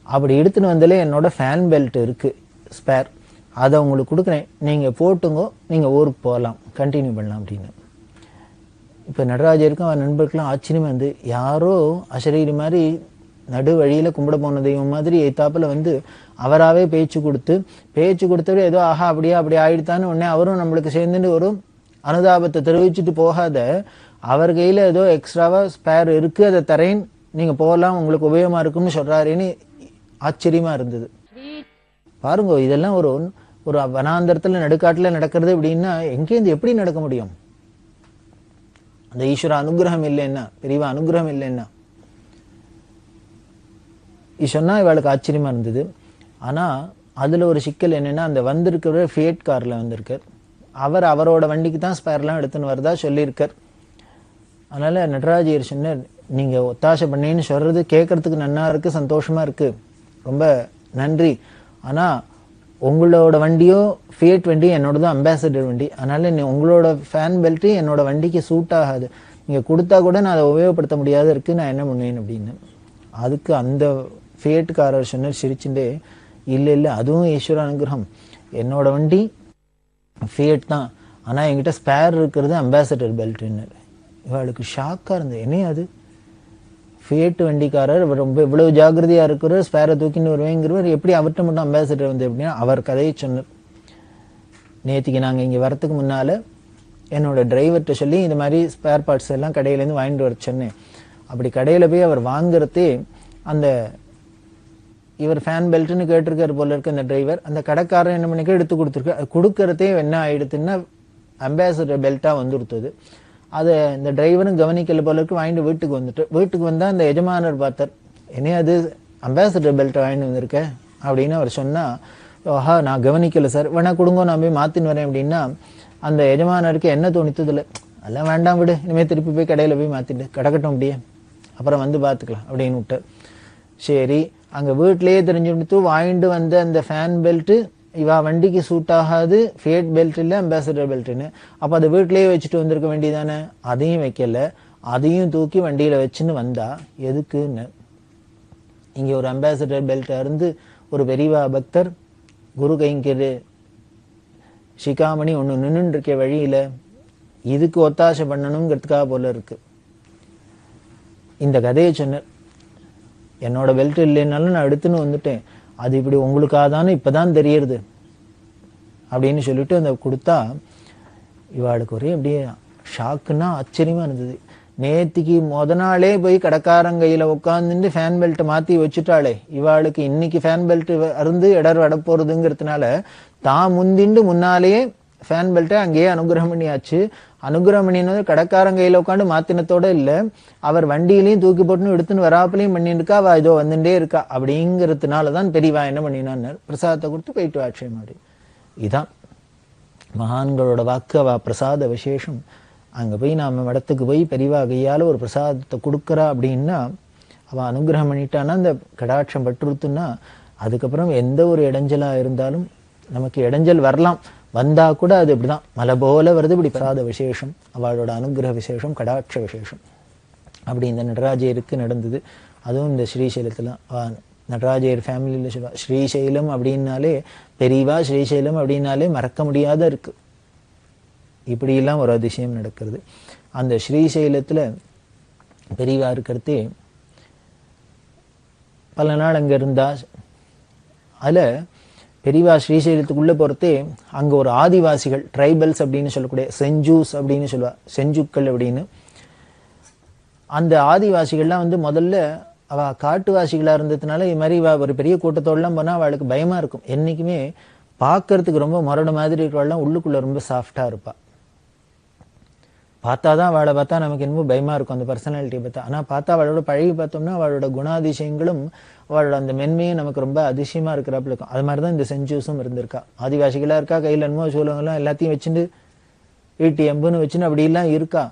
அப்படி எடுத்துன்னு வந்தாலே என்னோட ஃபேன் பெல்ட் இருக்குது ஸ்பேர், அதை உங்களுக்கு கொடுக்குறேன், நீங்கள் போட்டுங்கோ, நீங்கள் ஊருக்கு போகலாம், கண்டினியூ பண்ணலாம் அப்படின்னு. இப்போ நடராஜருக்கும் அவன் நண்பருக்கெல்லாம் ஆச்சரியமாக வந்து, யாரோ அசரீரி மாதிரி நடு வழியில் கும்பிட போன தெய்வம் மாதிரி எத்தாப்பில் வந்து அவராகவே பேச்சு கொடுத்தவரை ஏதோ ஆஹா அப்படியா அப்படி ஆயிடுத்தான்னு உடனே அவரும் நம்மளுக்கு சேர்ந்துட்டு ஒரு அனுதாபத்தை தெரிவிச்சுட்டு போகாத, அவர் கையில் ஏதோ எக்ஸ்ட்ராவாக ஸ்பேர் இருக்குது, அதை தரேன், நீங்கள் போகலாம், உங்களுக்கு உபயோகமாக இருக்கும்னு சொல்கிறாருன்னு ஆச்சரியமாக இருந்தது. பாருங்க, இதெல்லாம் ஒரு வனாந்தரத்தில் நடுக்காட்டில் நடக்கிறது அப்படின்னா எங்கேருந்து எப்படி நடக்க முடியும்? அந்த ஈஸ்வர அனுகிரகம் இல்லைன்னா, பெரியவா அனுகிரகம் இல்லைன்னா. சொன்னா இவளுக்கு ஆச்சரியமா இருந்தது. ஆனால் அதில் ஒரு சிக்கல் என்னென்னா, அந்த வந்திருக்கிற ஃபியட் காரில் வந்திருக்கார், அவரோட வண்டிக்கு தான் ஸ்பேர்லாம் எடுத்துன்னு வரதா சொல்லியிருக்கார். அதனால் நடராஜர் சொன்னார், நீங்கள் ஒத்தாசை பண்ணேன்னு சொல்கிறது கேட்கறதுக்கு நன்னா இருக்குது, சந்தோஷமாக இருக்குது, ரொம்ப நன்றி, ஆனால் உங்களோட வண்டியோ ஃபியட் வண்டி என்னோட தான் அம்பாசடர் வண்டி, அதனால உங்களோட ஃபேன் பெல்ட் என்னோட வண்டிக்கு சூட் ஆகாது, நீங்க கொடுத்தா கூட நான் அதை உபயோகப்படுத்த முடியாத இருக்கு, நான் என்ன பண்ணுவேன் அப்படின்னு. அதுக்கு அந்த ஃபியட்காரர் சொன்னார் சிரிச்சுட்டே, இல்லை இல்லை அதுவும் ஈஸ்வர அனுகிரகம், என்னோட வண்டி ஃபியட் தான், ஆனா என்கிட்ட ஸ்பேர் இருக்கிறது அம்பாசடர் பெல்ட்ன்னு. இவளுக்கு ஷாக்கா இருந்தது, என்ன அது ஃபியட் வண்டிக்காரர் ரொம்ப இவ்வளவு ஜாகிரதையா இருக்கிற ஸ்பேரை தூக்கின்னு வருவேங்கிறவர் எப்படி அவர்கிட்ட மட்டும் அம்பாசிடர் வந்து எப்படின்னா அவர் கதையை சொன்னார். நேற்றுக்கு நாங்கள் இங்கே வரத்துக்கு முன்னால என்னோட டிரைவர்கிட்ட சொல்லி இந்த மாதிரி ஸ்பேர் பார்ட்ஸ் எல்லாம் கடையிலேருந்து வாங்கிட்டு வர சொன்னேன். அப்படி கடையில் போய் அவர் வாங்குறதே அந்த இவர் ஃபேன் பெல்ட்னு கேட்டிருக்காரு போல இருக்கு அந்த டிரைவர், அந்த கடைக்காரர் என்ன பண்ணிக்க எடுத்து கொடுத்துருக்கு, அது கொடுக்கறதே என்ன ஆயிடுதுன்னா அம்பாசிடர் பெல்ட்டா வந்துடுத்தது. அதை இந்த டிரைவரும் கவனிக்கல போல இருக்கு, வாங்கிட்டு வீட்டுக்கு வந்தா அந்த எஜமானர் பார்த்தார், என்ன அது அம்பாசிடர் பெல்ட் வாங்கிட்டு வந்திருக்க அப்படின்னு அவர் சொன்னா, ஆஹா நான் கவனிக்கல சார், வேணா கொடுங்க நான் போய் மாத்தின்னு வரேன் அப்படின்னா அந்த எஜமானருக்கு என்ன தோணித்தது இல்லை, அதெல்லாம் வேண்டாம் விடு, இனிமேல் திருப்பி போய் கடையில் போய் மாத்திட்டு கிடக்கட்டும் அப்படியே அப்புறம் வந்து பார்த்துக்கலாம் அப்படின்னு விட்டார். சரி அங்கே வீட்டிலேயே தெரிஞ்சுட்டு வாங்கிட்டு வந்த அந்த ஃபேன் பெல்ட்டு இவா வண்டிக்கு சூட் ஆகாது, ஃபியட் பெல்ட் இல்லை அம்பாசிடர் பெல்ட்னு, அப்போ அதை வீட்டிலேயே வச்சுட்டு வந்திருக்க வேண்டியதானே, அதையும் வைக்கல, அதையும் தூக்கி வண்டியில் வச்சுன்னு வந்தா எதுக்குன்னு. இங்கே ஒரு அம்பாசிடர் பெல்ட்டை இருந்து ஒரு பெரியவா பக்தர் குரு கைங்கரு சிகாமணி ஒன்று நின்றுட்டு இருக்க வழியில் இதுக்கு ஒத்தாசை பண்ணணுங்கிறதுக்காக போல இருக்கு. இந்த கதையை சொன்னார், என்னோட பெல்ட் இல்லைன்னாலும் நான் எடுத்துன்னு வந்துட்டேன், அது இப்படி உங்களுக்காக தானே இப்பதான் தெரியறது அப்படின்னு சொல்லிட்டு அந்த கொடுத்தா இவாளுக்கு ஒரே அப்படியே ஷாக்குன்னா ஆச்சரியமா இருந்தது. நேத்திக்கு முத நாளே போய் கடைக்காரங்கையில உட்காந்துட்டு ஃபேன் பெல்ட் மாத்தி வச்சுட்டாளே, இவாளுக்கு இன்னைக்கு ஃபேன் பெல்ட் அருந்து இடர் வட போறதுங்கிறதுனால தான் முந்திண்டு முன்னாலேயே ஃபேன் பெல்ட்டை அங்கேயே அனுகிரகம் பண்ணியாச்சு. அனுகிரகம் பண்ணினது கடைக்காரங்கையில உட்காந்து மாத்தினத்தோட இல்ல, அவர் வண்டியிலையும் தூக்கி போட்டுன்னு எடுத்துன்னு வராப்பிலையும் பண்ணிட்டு இருக்கா, அவ இதோ வந்துட்டே இருக்கா அப்படிங்கிறதுனாலதான் பெரியவா என்ன பண்ணினான்னு பிரசாதத்தை கொடுத்து போயிட்டு ஆட்சி மாதிரி. இதான் மகான்களோட வாக்கு, அவ பிரசாத விசேஷம். அங்க போய் நாம இடத்துக்கு போய் பெரியவா கையால ஒரு பிரசாதத்தை கொடுக்கறா அப்படின்னா அவ அனுகிரகம் பண்ணிட்டான்னா அந்த கடாட்சம் பட்டுருத்துன்னா அதுக்கப்புறம் எந்த ஒரு இடைஞ்சலா இருந்தாலும் நமக்கு இடைஞ்சல் வரலாம், வந்தா கூட அது இப்படிதான் மலை போல வருது. இப்படி பிரசாத விசேஷம், அவளோட அனுகிரக விசேஷம், கடாட்ச விசேஷம். அப்படி இந்த நடராஜருக்கு நடந்தது. அதுவும் இந்த ஸ்ரீசைலத்துல நடராஜர் ஃபேமிலியில சொல்லுவா, ஸ்ரீசைலம் அப்படின்னாலே பெரியவா, ஸ்ரீசைலம் அப்படின்னாலே மறக்க முடியாத இருக்கு. இப்படியெல்லாம் ஒரு அதிசயம் நடக்கிறது. அந்த ஸ்ரீசைலத்துல பெரியவா இருக்கிறதே பல நாள் அங்க இருந்தா, அதுல பெரியவா ஸ்ரீசைலத்துக்குள்ள போறதே அங்க ஒரு ஆதிவாசிகள் ட்ரைபல்ஸ் அப்படின்னு சொல்லக்கூடிய செஞ்சூஸ் அப்படின்னு சொல்லுவா, செஞ்சுக்கள் அப்படின்னு. அந்த ஆதிவாசிகள்லாம் வந்து முதல்ல அவ காட்டுவாசிகளா இருந்ததுனால இது மாதிரி ஒரு பெரிய கூட்டத்தோடலாம் போனா அவளுக்கு பயமா இருக்கும். என்னைக்குமே பார்க்கறதுக்கு ரொம்ப முரடு மாதிரி இருக்கிறவெல்லாம் உள்ளுக்குள்ள ரொம்ப சாஃப்டா இருப்பா. பார்த்தாதான் அவளை பார்த்தா நமக்கு என்னமோ பயமா இருக்கும் அந்த பர்சனாலிட்டியை பார்த்தா. ஆனா பார்த்தா அவளோட பழகி பார்த்தோம்னா அவளோட குணாதிசயங்களும் அவளோட அந்த மென்மையும் நமக்கு ரொம்ப அதிசயமா இருக்கிறாப்புல இருக்கும். அது மாதிரிதான் இந்த செஞ்சூஸும் இருந்திருக்கா. ஆதிவாசிகளா இருக்கா, கையில் என்னமோ சூழங்கெல்லாம் எல்லாத்தையும் வச்சுட்டு ஈட்டி எம்புன்னு வச்சுன்னு அப்படிலாம் இருக்கா.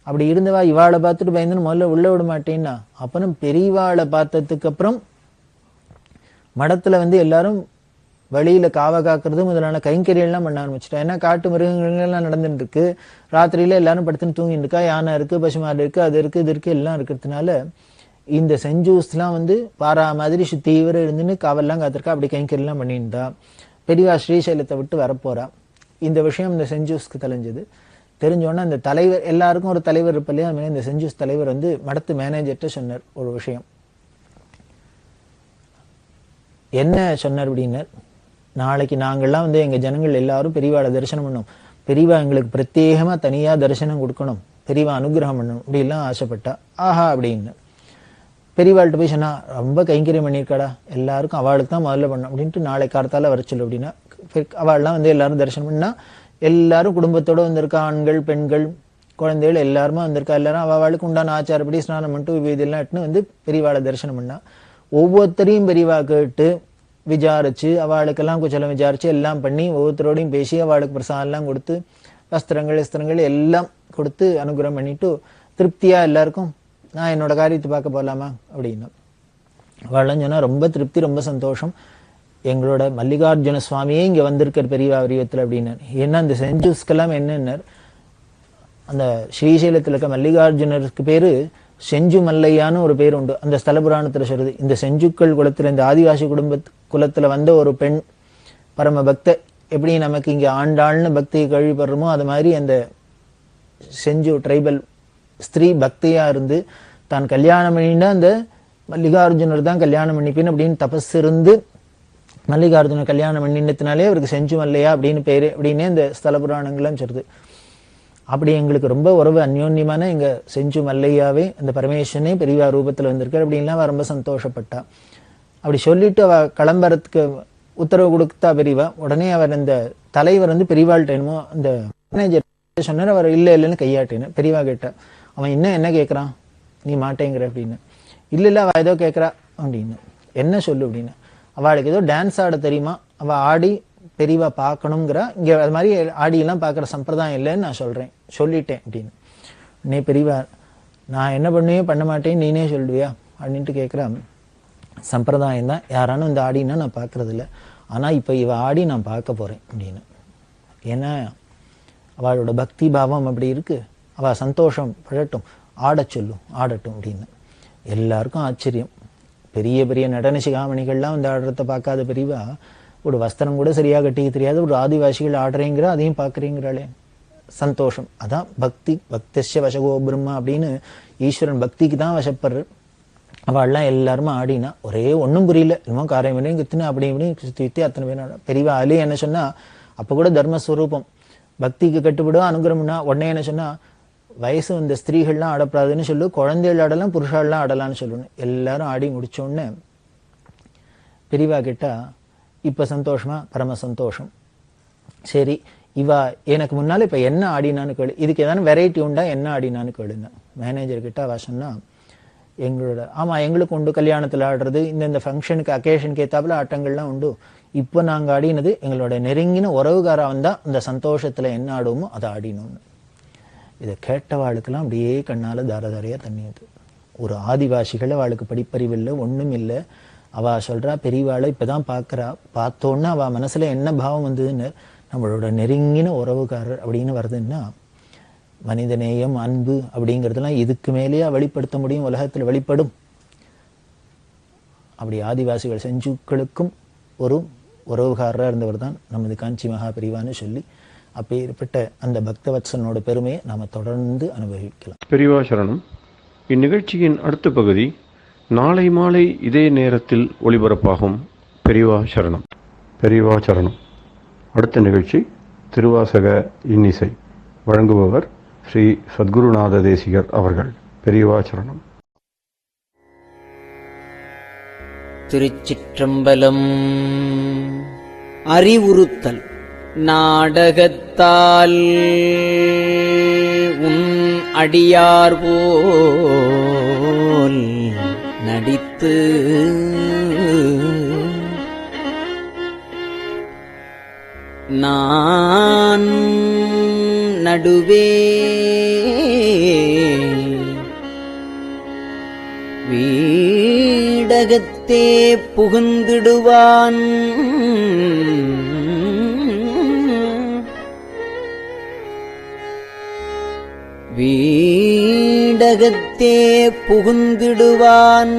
அப்படி இருந்தவா இவாளை பார்த்துட்டு பயந்துன்னு முதல்ல உள்ள விட மாட்டேன்னா, அப்புறம் பெரியவாளை பார்த்ததுக்கு அப்புறம் மடத்துல வந்து எல்லாரும் வழியில காவ காக்குறது முதலான கைங்கரியெல்லாம் பண்ண ஆரம்பிச்சுட்டா. ஏன்னா காட்டு மிருகங்கள்லாம் நடந்துட்டு இருக்கு, ராத்திரியில எல்லாரும் படுத்துன்னு தூங்கிட்டு இருக்கா, யானை இருக்கு, பசுமாடு இருக்கு, அது இருக்கு, இது இருக்கு, எல்லாம் இருக்கிறதுனால இந்த செஞ்சூஸ்லாம் வந்து பாரா மாதிரி தீவிர இருந்துன்னு காவல்லாம் காத்திருக்கா. அப்படி கைங்கரியெல்லாம் பண்ணியிருந்தா. பெரியவா ஸ்ரீசைலத்தை விட்டு வரப்போறா. இந்த விஷயம் இந்த செஞ்சூஸ்க்கு தெரிஞ்சது. தெரிஞ்சோன்னா இந்த தலைவர், எல்லாருக்கும் ஒரு தலைவர் இருப்பலையா, அது மாதிரி இந்த செஞ்சூஸ் தலைவர் வந்து மடத்து மேனேஜர்கிட்ட சொன்னார் ஒரு விஷயம். என்ன சொன்னார் அப்படின்னார், நாளைக்கு நாங்கள்லாம் வந்து எங்க ஜனங்கள் எல்லாரும் பெரியவாளை தரிசனம் பண்ணோம், பெரியவா எங்களுக்கு பிரத்யேகமா தனியா தரிசனம் கொடுக்கணும், பெரியவா அனுகிரகம் பண்ணணும் அப்படிலாம் ஆசைப்பட்டா. ஆஹா அப்படின்னு பெரியவாள்கிட்ட போய் சொன்னா, ரொம்ப கைங்கரியம் பண்ணியிருக்காடா, எல்லாருக்கும் அவளுக்கு தான் முதல்ல பண்ணணும் அப்படின்ட்டு நாளை காலத்தால வர சொல்லு அப்படின்னா. அவள்லாம் வந்து எல்லாரும் தரிசனம் பண்ணா, எல்லாரும் குடும்பத்தோட வந்திருக்கா, ஆண்கள் பெண்கள் குழந்தைகள் எல்லாருமே வந்திருக்கா. எல்லாரும் அவளுக்கு உண்டான ஆச்சாரப்படி ஸ்நானம் பண்ணிட்டு இதெல்லாம் எட்டுன்னு வந்து பெரியவாளை தரிசனம் பண்ணா. ஒவ்வொருத்தரையும் பெரியவா கேட்டு விசாரிச்சு அவளுக்கெல்லாம் குச்சலம் விசாரிச்சு எல்லாம் பண்ணி ஒவ்வொருத்தரோடையும் பேசி அவளுக்கு பிரசாதம் எல்லாம் கொடுத்து வஸ்திரங்கள் எல்லாம் கொடுத்து அனுகிரகம் பண்ணிட்டு திருப்தியா எல்லாருக்கும் நான் என்னோட காரியத்தை பார்க்க போகலாமா அப்படின்னு அவள்லாம் சொன்னா ரொம்ப திருப்தி, ரொம்ப சந்தோஷம், எங்களோட மல்லிகார்ஜுன சுவாமியே இங்க வந்திருக்கிற பெரியவா வடிவத்தில் அப்படின்னு. ஏன்னா அந்த செஞ்சுஸ்கெல்லாம் என்னன்னு, அந்த ஸ்ரீசைலத்தில் இருக்க மல்லிகார்ஜுனருக்கு பேரு செஞ்சு மல்லையான்னு ஒரு பேர் உண்டு. அந்த ஸ்தல புராணத்துல சொல்றது, இந்த செஞ்சுக்கள் குலத்துல, இந்த ஆதிவாசி குலத்துல வந்த ஒரு பெண் பரம பக்த, எப்படி நமக்கு இங்க ஆண்டாள்னு பக்தியை கழிப்படுறோமோ அது மாதிரி அந்த செஞ்சு ட்ரைபல் ஸ்திரீ பக்தியா இருந்து தான் கல்யாணம் பண்ணினா அந்த மல்லிகார்ஜுனர் தான் கல்யாணம் பண்ணிப்பேன் அப்படின்னு தபஸ் இருந்து மல்லிகார்ஜுனர் கல்யாணம் பண்ணினத்தினாலே அவருக்கு செஞ்சு மல்லையா அப்படின்னு பேரு அப்படின்னே இந்த ஸ்தல புராணங்கள்லாம் சொல்றது. அப்படி எங்களுக்கு ரொம்ப உறவு அந்யோன்யமான எங்க செஞ்சு மல்லையாவே அந்த பரமேஸ்வரனே பெரியவா ரூபத்துல வந்திருக்காரு அப்படின்லாம் அவ ரொம்ப சந்தோஷப்பட்டா. அப்படி சொல்லிட்டு அவ கிளம்புறதுக்கு உத்தரவு கொடுத்தா பெரியவா. உடனே அவர் அந்த தலைவர் வந்து பெரியவாள்கிட்ட என்னமோ அந்த மேனேஜர் சொன்னார். அவர் இல்லைன்னு கையாட்டின்னு பெரியவா கேட்டா, அவன் இன்னும் என்ன கேட்கறான், நீ மாட்டேங்கிற அப்படின்னு. இல்ல அவ ஏதோ கேட்கறா அப்படின்னு. என்ன சொல்லு அப்படின்னு. அவளுக்கு ஏதோ டான்ஸ் ஆட தெரியுமா, அவ ஆடி பெரியவா பார்க்கணுங்கிறா. இங்க அது மாதிரி ஆடியெல்லாம் பார்க்குற சம்பிரதாயம் இல்லைன்னு நான் சொல்லிட்டேன் அப்படின்னு. நீ பெரியவா, நான் என்ன பண்ணுவேன் பண்ண மாட்டேன் நீனே சொல்லுவியா அப்படின்ட்டு கேட்குறான். சம்பிரதாயம் தான், யாரானும் இந்த ஆடினா நான் பார்க்கறது இல்லை, ஆனா இப்ப இவ ஆடி நான் பார்க்க போறேன் அப்படின்னு. ஏன்னா அவளோட பக்தி பாவம் அப்படி இருக்கு. அவ சந்தோஷம் படட்டும், ஆடட்டும் அப்படின்னு. எல்லாருக்கும் ஆச்சரியம். பெரிய பெரிய நடன சிகாமணிகள்லாம் வந்து ஆடுறத பார்க்காத பெரியவா, ஒரு வஸ்திரம் கூட சரியா கட்டிக்க தெரியாது ஒரு ஆதிவாசிகள் ஆடுறேங்கிற, அதையும் பார்க்குறீங்கிறாளே, சந்தோஷம். அதான் பக்தி. பக்திய வசகோ பிரம்மா அப்படின்னு ஈஸ்வரன் பக்திக்கு தான் வசப்படுற. அவள்லாம் எல்லாருமே ஆடினா ஒரே ஒன்றும் புரியல, இன்னும் காரியம் பண்ணி கித்துன்னு அப்படி இப்படி சுற்றி அத்தனை பேர் பெரியவா. அலி என்ன சொன்னா, அப்ப கூட தர்மஸ்வரூபம் பக்திக்கு கட்டுப்படும் அனுகிரகம்னா உடனே என்ன சொன்னா, வயசு வந்த ஸ்திரீகள்லாம் ஆடப்படாதுன்னு சொல்லு, குழந்தைகள் ஆடலாம் புருஷாலாம் ஆடலாம்னு சொல்லணும். எல்லாரும் ஆடி முடிச்சோடனே பெரியவா கேட்டா, இப்ப சந்தோஷமா, பரம சந்தோஷம். சரி, இவா எனக்கு முன்னால இப்ப என்ன ஆடினான்னு கேளு, இதுக்கு ஏதாவது வெரைட்டி உண்டா, என்ன ஆடினான்னு கேளுங்க. மேனேஜர் கிட்ட அவ சொன்னா, எங்களோட ஆமா எங்களுக்கு உண்டு, கல்யாணத்துல ஆடுறது, இந்த ஃபங்க்ஷனுக்கு அக்கேஷனுக்கு ஏத்தாப்புல ஆட்டங்கள்லாம் உண்டு. இப்போ நாங்க ஆடினது எங்களோட நெருங்கின உறவுகாரா வந்தா அந்த சந்தோஷத்துல என்ன ஆடுவோமோ அதை ஆடினோம்னு. இதை கேட்டவாளுக்கெல்லாம் அப்படியே கண்ணால தாரதாரையா தண்ணியது. ஒரு ஆதிவாசிகள் அவளுக்கு படிப்பறிவு இல்லை, ஒண்ணும் இல்லை. அவ சொல்றா, பெரியவாளை இப்பதான் பாக்குறா, பார்த்தோன்னா அவ மனசுல என்ன பாவம் வந்ததுன்னு, நம்மளோட நெருங்கின உறவுகாரர் அப்படின்னு வருதுன்னா, மனிதநேயம் அன்பு அப்படிங்கிறதுலாம் இதுக்கு மேலேயே வெளிப்படுத்த முடியும், உலகத்தில் வெளிப்படும். அப்படி ஆதிவாசிகள் செஞ்சுக்களுக்கும் ஒரு உறவுகாரராக இருந்தவர் தான் நமது காஞ்சி மகா பெரியவான்னு சொல்லி, அப்பேற்பட்ட அந்த பக்தவத்சனோட பெருமையை நாம தொடர்ந்து அனுபவிக்கலாம். பெரியவா சரணம். இந்நிகழ்ச்சியின் அடுத்த பகுதி நாளை மாலை இதே நேரத்தில் ஒளிபரப்பாகும். பெரியவா சரணம். பெரியவா சரணம். அடுத்த நிகழ்ச்சி திருவாசக இன்னிசை. வழங்குபவர் ஸ்ரீ சத்குருநாத தேசிகர் அவர்கள். பெரியவா சரணம். திருச்சிற்றம்பலம். அறிவுறுத்தல். நாடகத்தால் உன் அடியார் போல் நடித்து நான் நடுவே வீடகத்தே புகுந்திடுவான் வீடகத்தே புகுந்திடுவான்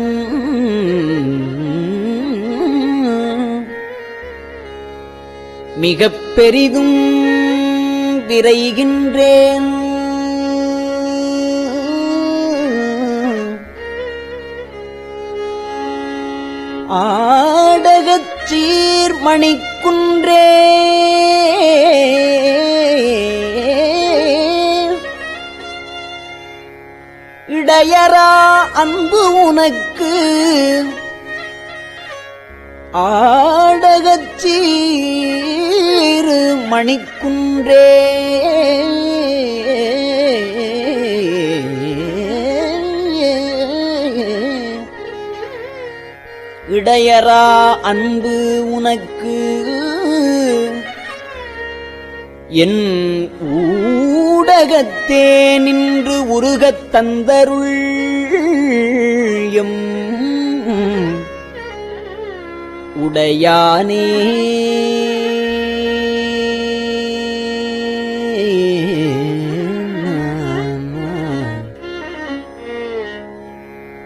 மிகப் பெரிதும் விரைகின்றேன் ஆடகச் சீர்மணிக்குன்றே இடையரா அன்பு உனக்கு ஆடகச் சீரு மணிக்குன்றே இடையரா அன்பு உனக்கு என் ஊடகத்தே நின்று உருகத் தந்தருள் எம் உடையானே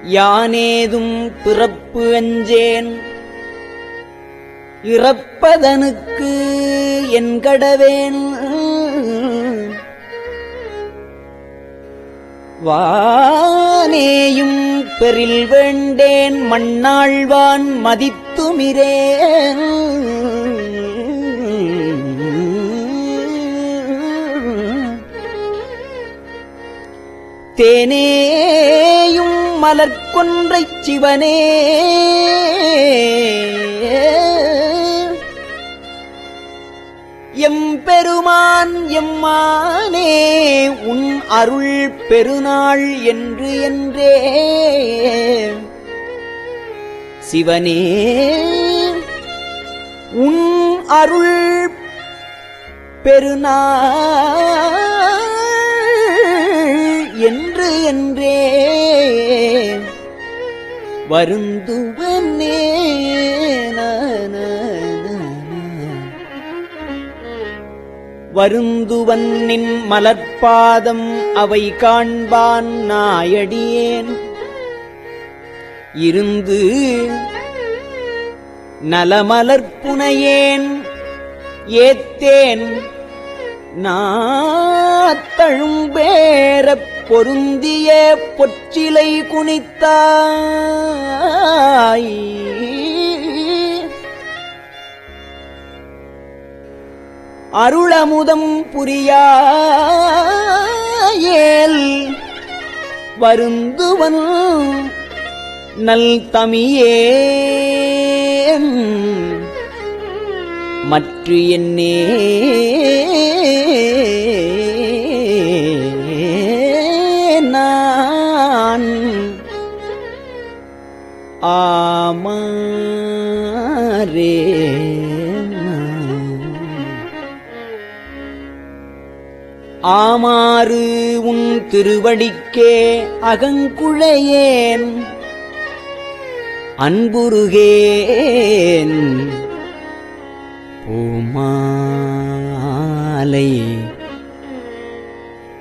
யானேதும் பிறப்பு அஞ்சேன் இறப்பதனுக்கு என் கடவேன் வானேயும் பெரில் வேண்டேன் மண்ணாழ்வான் மதித்துமிரேன் தேனேயும் மலர்கொன்றைச் சிவனே எம்பெருமான் எம்மானே உன் அருள் பெருநாள் என்று என்றே சிவனே உன் அருள் பெருநாள் என்று என்றே வருந்துவனே வருந்துவன் நின் மலர்பாதம் அவை காண்பான் நாயடியேன் இருந்து நலமலர்ப்புனையேன் ஏத்தேன் நாத்தழும்பேரப் பொருந்திய பொற்றிலை குனித்தாய் அருளமுதம் புரியாயேல் வருந்துவன் நல் தமியேன் மற்று என்னே நான் ஆமாரே ஆமாறு உன் திருவடிக்கே அகங்குழையேன் அன்புருகேன் பூமாலை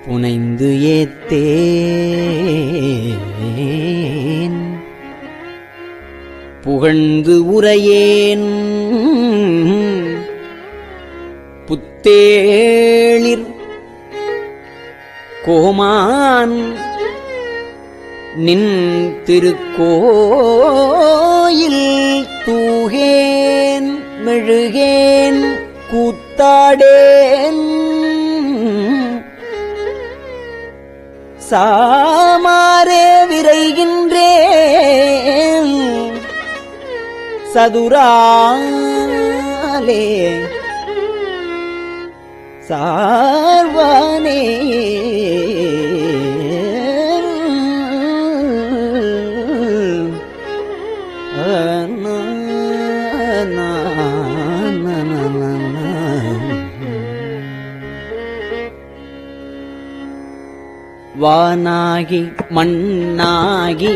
புனைந்து ஏத்தேன் புகழ்ந்து உரையேன் புத்தேளிர் கோமான் நின் திருக்கோயில் தூகேன் மெழுகேன் கூத்தாடேன் சாமாரே விரைகின்றேன் சதுராலே சார்வானே வானாகி மண்ணாகி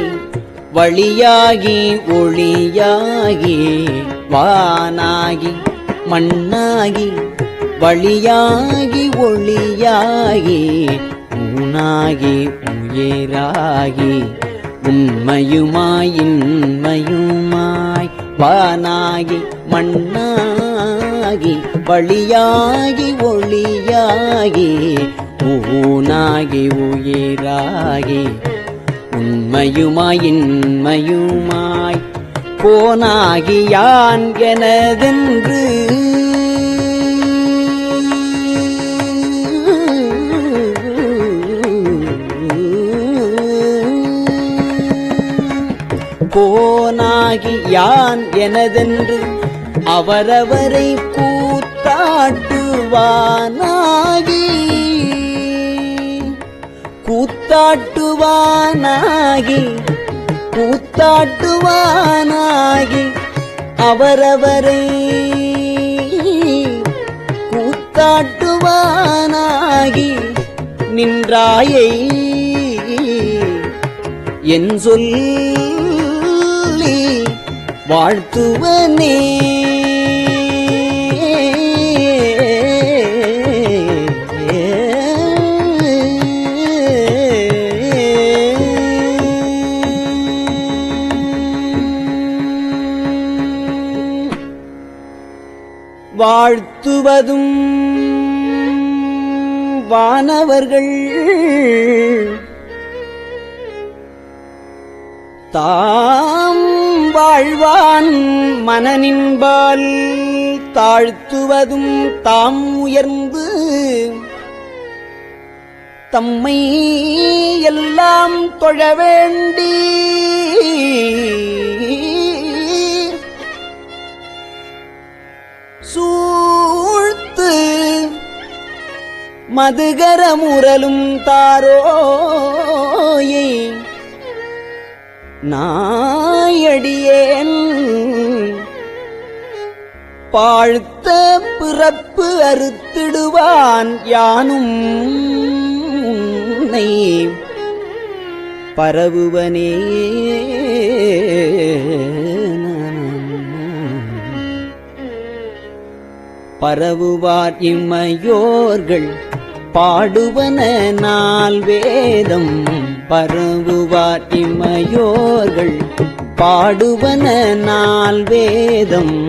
வழியாகி ஒளியாகி வானாகி மண்ணாகி வழியாகி ஒளியாகி ஊனாகி உயிராகி உண்மையுமாய் இன்மையுமாய் வானாகி மண்ணாகி வழியாகி ஒளியாகி ஊனாகி உயிராகி உண்மையுமாய் இன்மையுமாய் போனாகி யான் எனதென்று போனாகி யான் எனதென்று அவரவரை கூத்தாட்டுவானாகி கூத்தாட்டுவானாகி கூத்தாட்டுவானாகி அவரவரை கூத்தாட்டுவானாகி நின்றாயை என் சொல்லி வாழ்த்துவனே வாழ்த்துவதும் வானவர்கள் தாம் வாழ்வான் மனநின்பால் தாழ்த்துவதும் தாம் உயர்ந்து தம்மை எல்லாம் தொழ வேண்டி சூழ்த்து மதுகர முரலும் தாரோயை நாயடியேன் பாழ்த்த பிறப்பு அறுத்திடுவான் யானும் உன்னை பரவுவனே. பரவுவார் இம்மையோர்கள் பாடுவன நால் வேதம். பரவுவார் இம்மையோர்கள் பாடுவன நால் வேதம்.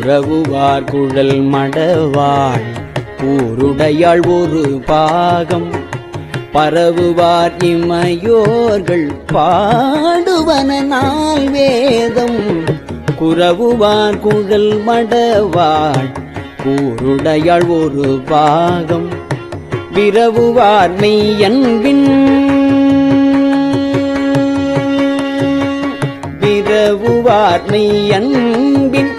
குரவுவார் குழல் மடவாள் கூருடையாள் ஒரு பாகம். பரவுவார் இம்மையோர்கள் பாடுவன நால் வேதம். குரவுவார் குழல் மடவாள் கூருடையாள் ஒரு பாகம். விரவுவார் மெய்யன்பின் விரவுவார் மெய்யன்பின்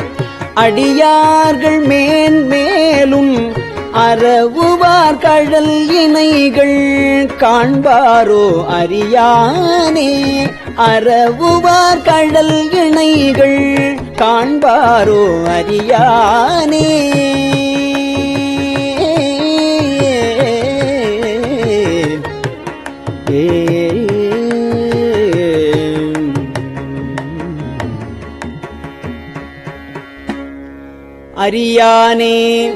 அடியார்கள் மேன்மேலும் அறவுவார் கழல் இணைகள் காண்பாரோ அறியானே. அறவுவார் கழல் இணைகள் காண்பாரோ அறியானே. அறியானே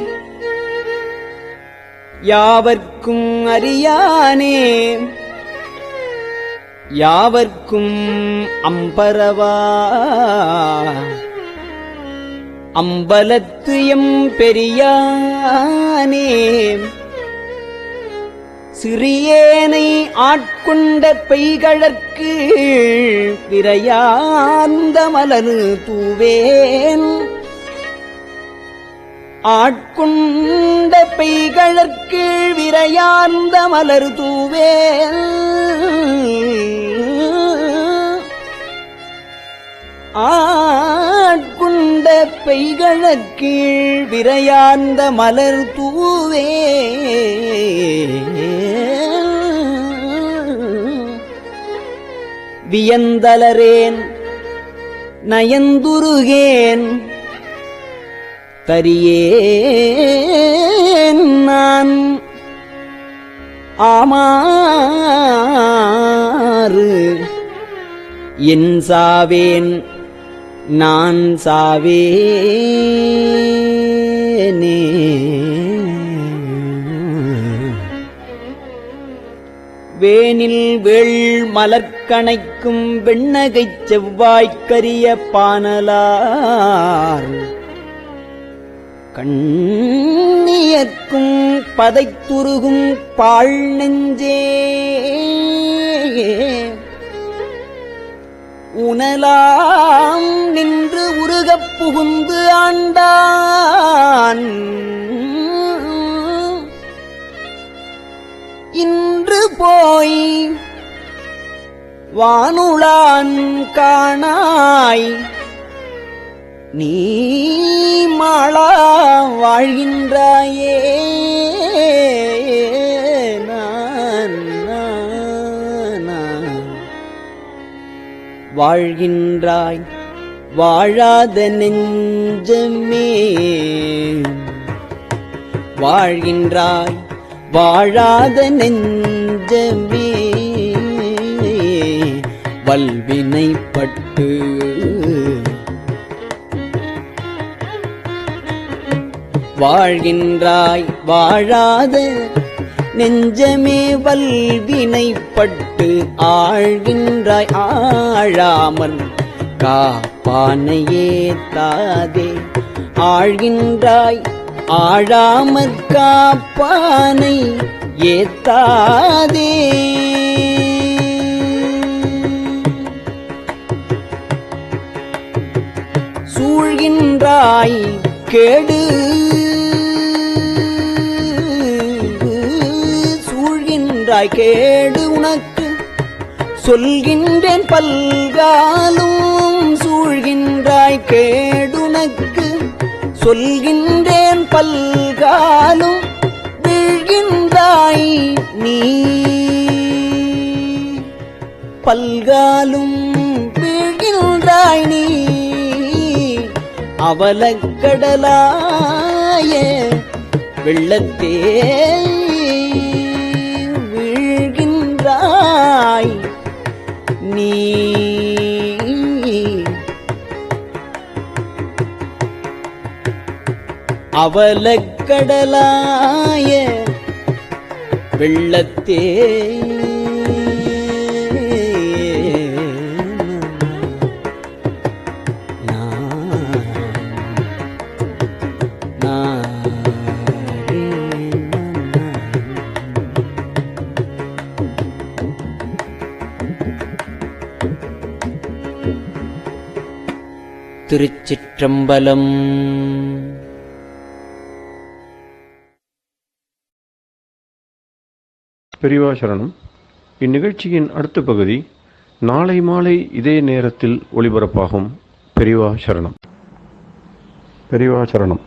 யாவர்க்கும் அறியானே. யாவர்க்கும் அம்பரவா அம்பலத்து எம் பெரியானே. சிறியேனை ஆட்கொண்ட பெய்கழற்கு விரையார்ந்த மலரு தூவேன். ஆட்கொண்ட பெய்கழற்கு விரையார்ந்த மலர் தூவேன். ஆட்கொண்ட பெய்கழற்கு விரையார்ந்த மலர் தூவே. வியந்தலரேன் நயந்துருகேன் தரியேன் நான் ஆமாறு என் சாவேன் நான் சாவேனே. வேனில் வேள் மலர்கணைக்கும் வெண்ணகைச் செவ்வாய்க்கரிய பானலார் கண்ணியர்க்கும் பதைத்துருகும் பாழ் நெஞ்சே. உணலாம் நின்று உருகப் புகுந்து ஆண்டான் இன்று போய் வானுளான் காணாய். நீ மாளா வாழ்கின்றாயே. வாழ்கின்றாய் வாழாத நெஞ்சமே. வாழ்கின்றாய் வாழாத நெஞ்சமே. வல்வினைப்பட்டு வாழ்கின்றாய் வாழாத நெஞ்சமே வல்வினைப்பட்டு ஆழ்கின்றாய் ஆழாமல் காப்பானையே தாதே. ஆழ்கின்றாய் ஆழாமற் காப்பானை ஏத்தாதே. சூழ்கின்றாய் கேடு சூழ்கின்றாய் கேடு உனக்கு சொல்கின்றேன் பல்காலும். சூழ்கின்றாய் கேடுனக்கு சொல்கின்றேன் பல்காலும். வீழ்கின்றாய் நீ பல்காலும் வீழ்கின்றாய் நீ. அவலக்கடலாய வெள்ளத்தே வீழ்கின்றாய் நீ. அவலக்கடலாய வெள்ளத்தே திருச்சிற்றம்பலம். பெரியவா சரணம். இந்நிகழ்ச்சியின் அடுத்த பகுதி நாளை மாலை இதே நேரத்தில் ஒளிபரப்பாகும். பெரியவா சரணம். பெரியவா சரணம்.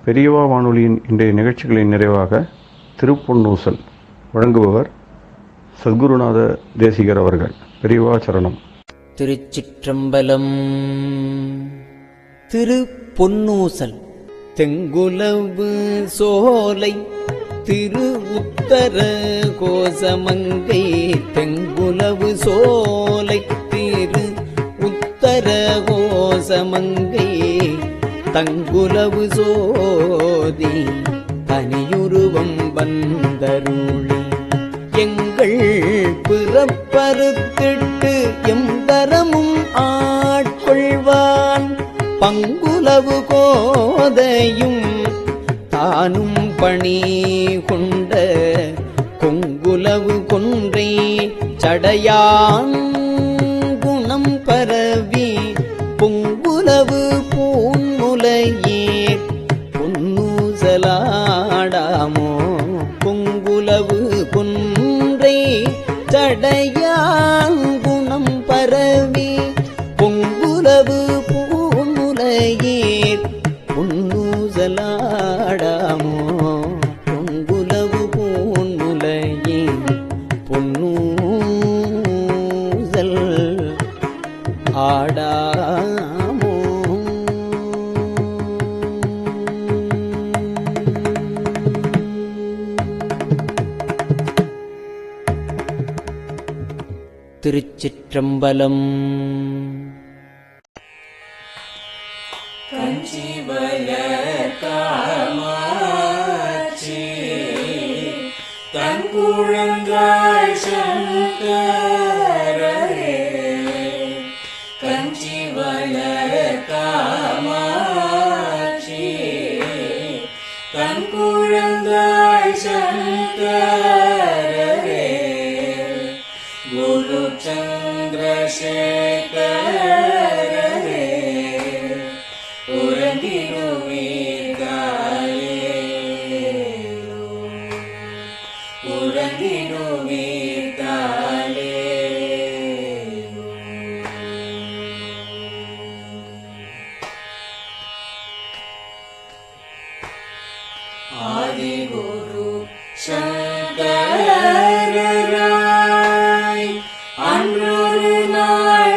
பெரியவா வானொலியின் இன்றைய நிகழ்ச்சிகளின் நிறைவாக திருப்பொன்னூசல் வழங்குபவர் சத்குருநாத தேசிகர் அவர்கள். பெரியவா சரணம். திருச்சிற்றம்பலம். திருப்பொன்னூசல். தெங்குலவு சோலை திரு உத்தர கோசமங்கை. தெங்குலவு சோலை திரு உத்தர கோசமங்கை. தங்குலவு சோதி தனியுருவம் வந்தருளி. எங்கள் பிறப்பறுத்திட்டு எம்பரமும் ஆட்கொள்வான். பங்குலவு கோதையும் தானும் பணி கொண்ட கொங்குலவு கொன்றை சடையான் குணம் பரவி. பொங்குலவு பூன்முலையீர் பொன்னூசலாடாமோ. பொங்குலவு கொன்றை சடையான் குணம் பரவி. பொங்குலவு பூன்முலையீர் பொன்னூசலாடாமோ. பொங்குலவு பூன்முலையீர் பொன்னூசல் ஆடாமோ. திருச்சிற்றம்பலம். தங்குழந்தாய் சங்கரரே. கஞ்சி வளர் காமாட்சி தங்குழந்தாய் சங்கரரே. குரு சந்திரசேகரரே. ஆதிகுரு சங்கரராய் அன்றொரு நாள்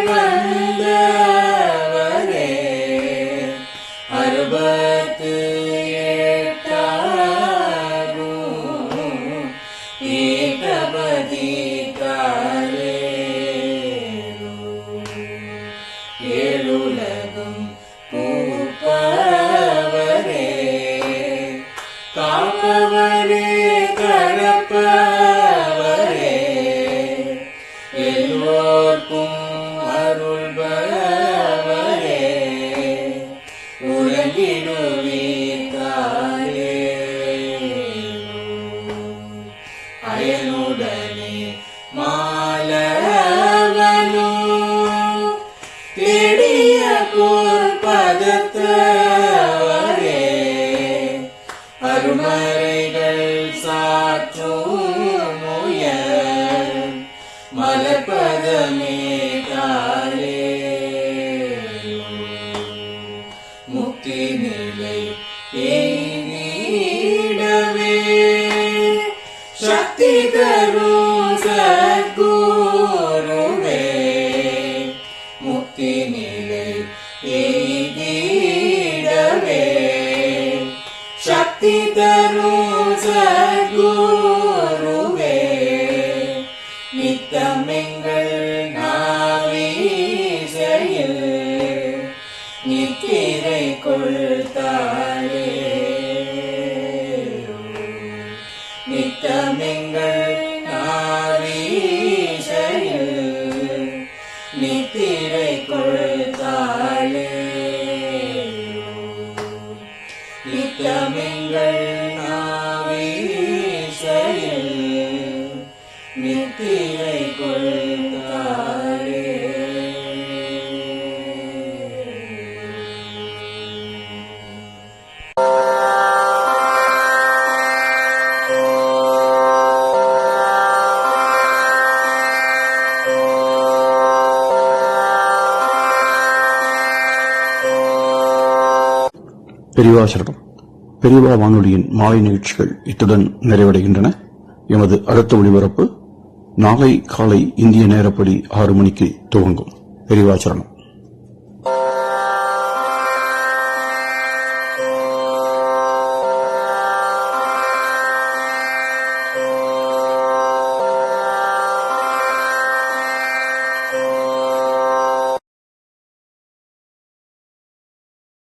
கடப்பவரே எல்லோர்க்கும் அருள்பவரே உறங்கிடுவீர்காலே அயனுடனே மாலவனும் தேடிய பொற்பதத்தவரே அருமறைகள் சாற்றும் உயர் மலர்பதமே காலே முக்தி நிலை எய்திடவே சக்தி தரும் சத்குருவே முக்தி நிலை எய்திடவே சக்தி தரும் சத்குருவே நித்தமெங்கள் நாவீசையில் நித்திரை கொள்தாளே நித்தமெங்கள் நாவீசையில் நித்திரை கொள்தாளே நித்தமெங்கள் நாவீசையில் நித்திரை கொள்தாளே. பெரியவா சரணம். பெரியவா வானொலியின் மாலை நிகழ்ச்சிகள் இத்துடன் நிறைவடைகின்றன. எமது அடுத்த ஒளிபரப்பு நாளை காலை இந்திய நேரப்படி 6 மணிக்கு துவங்கும். பெரியவா சரணம்.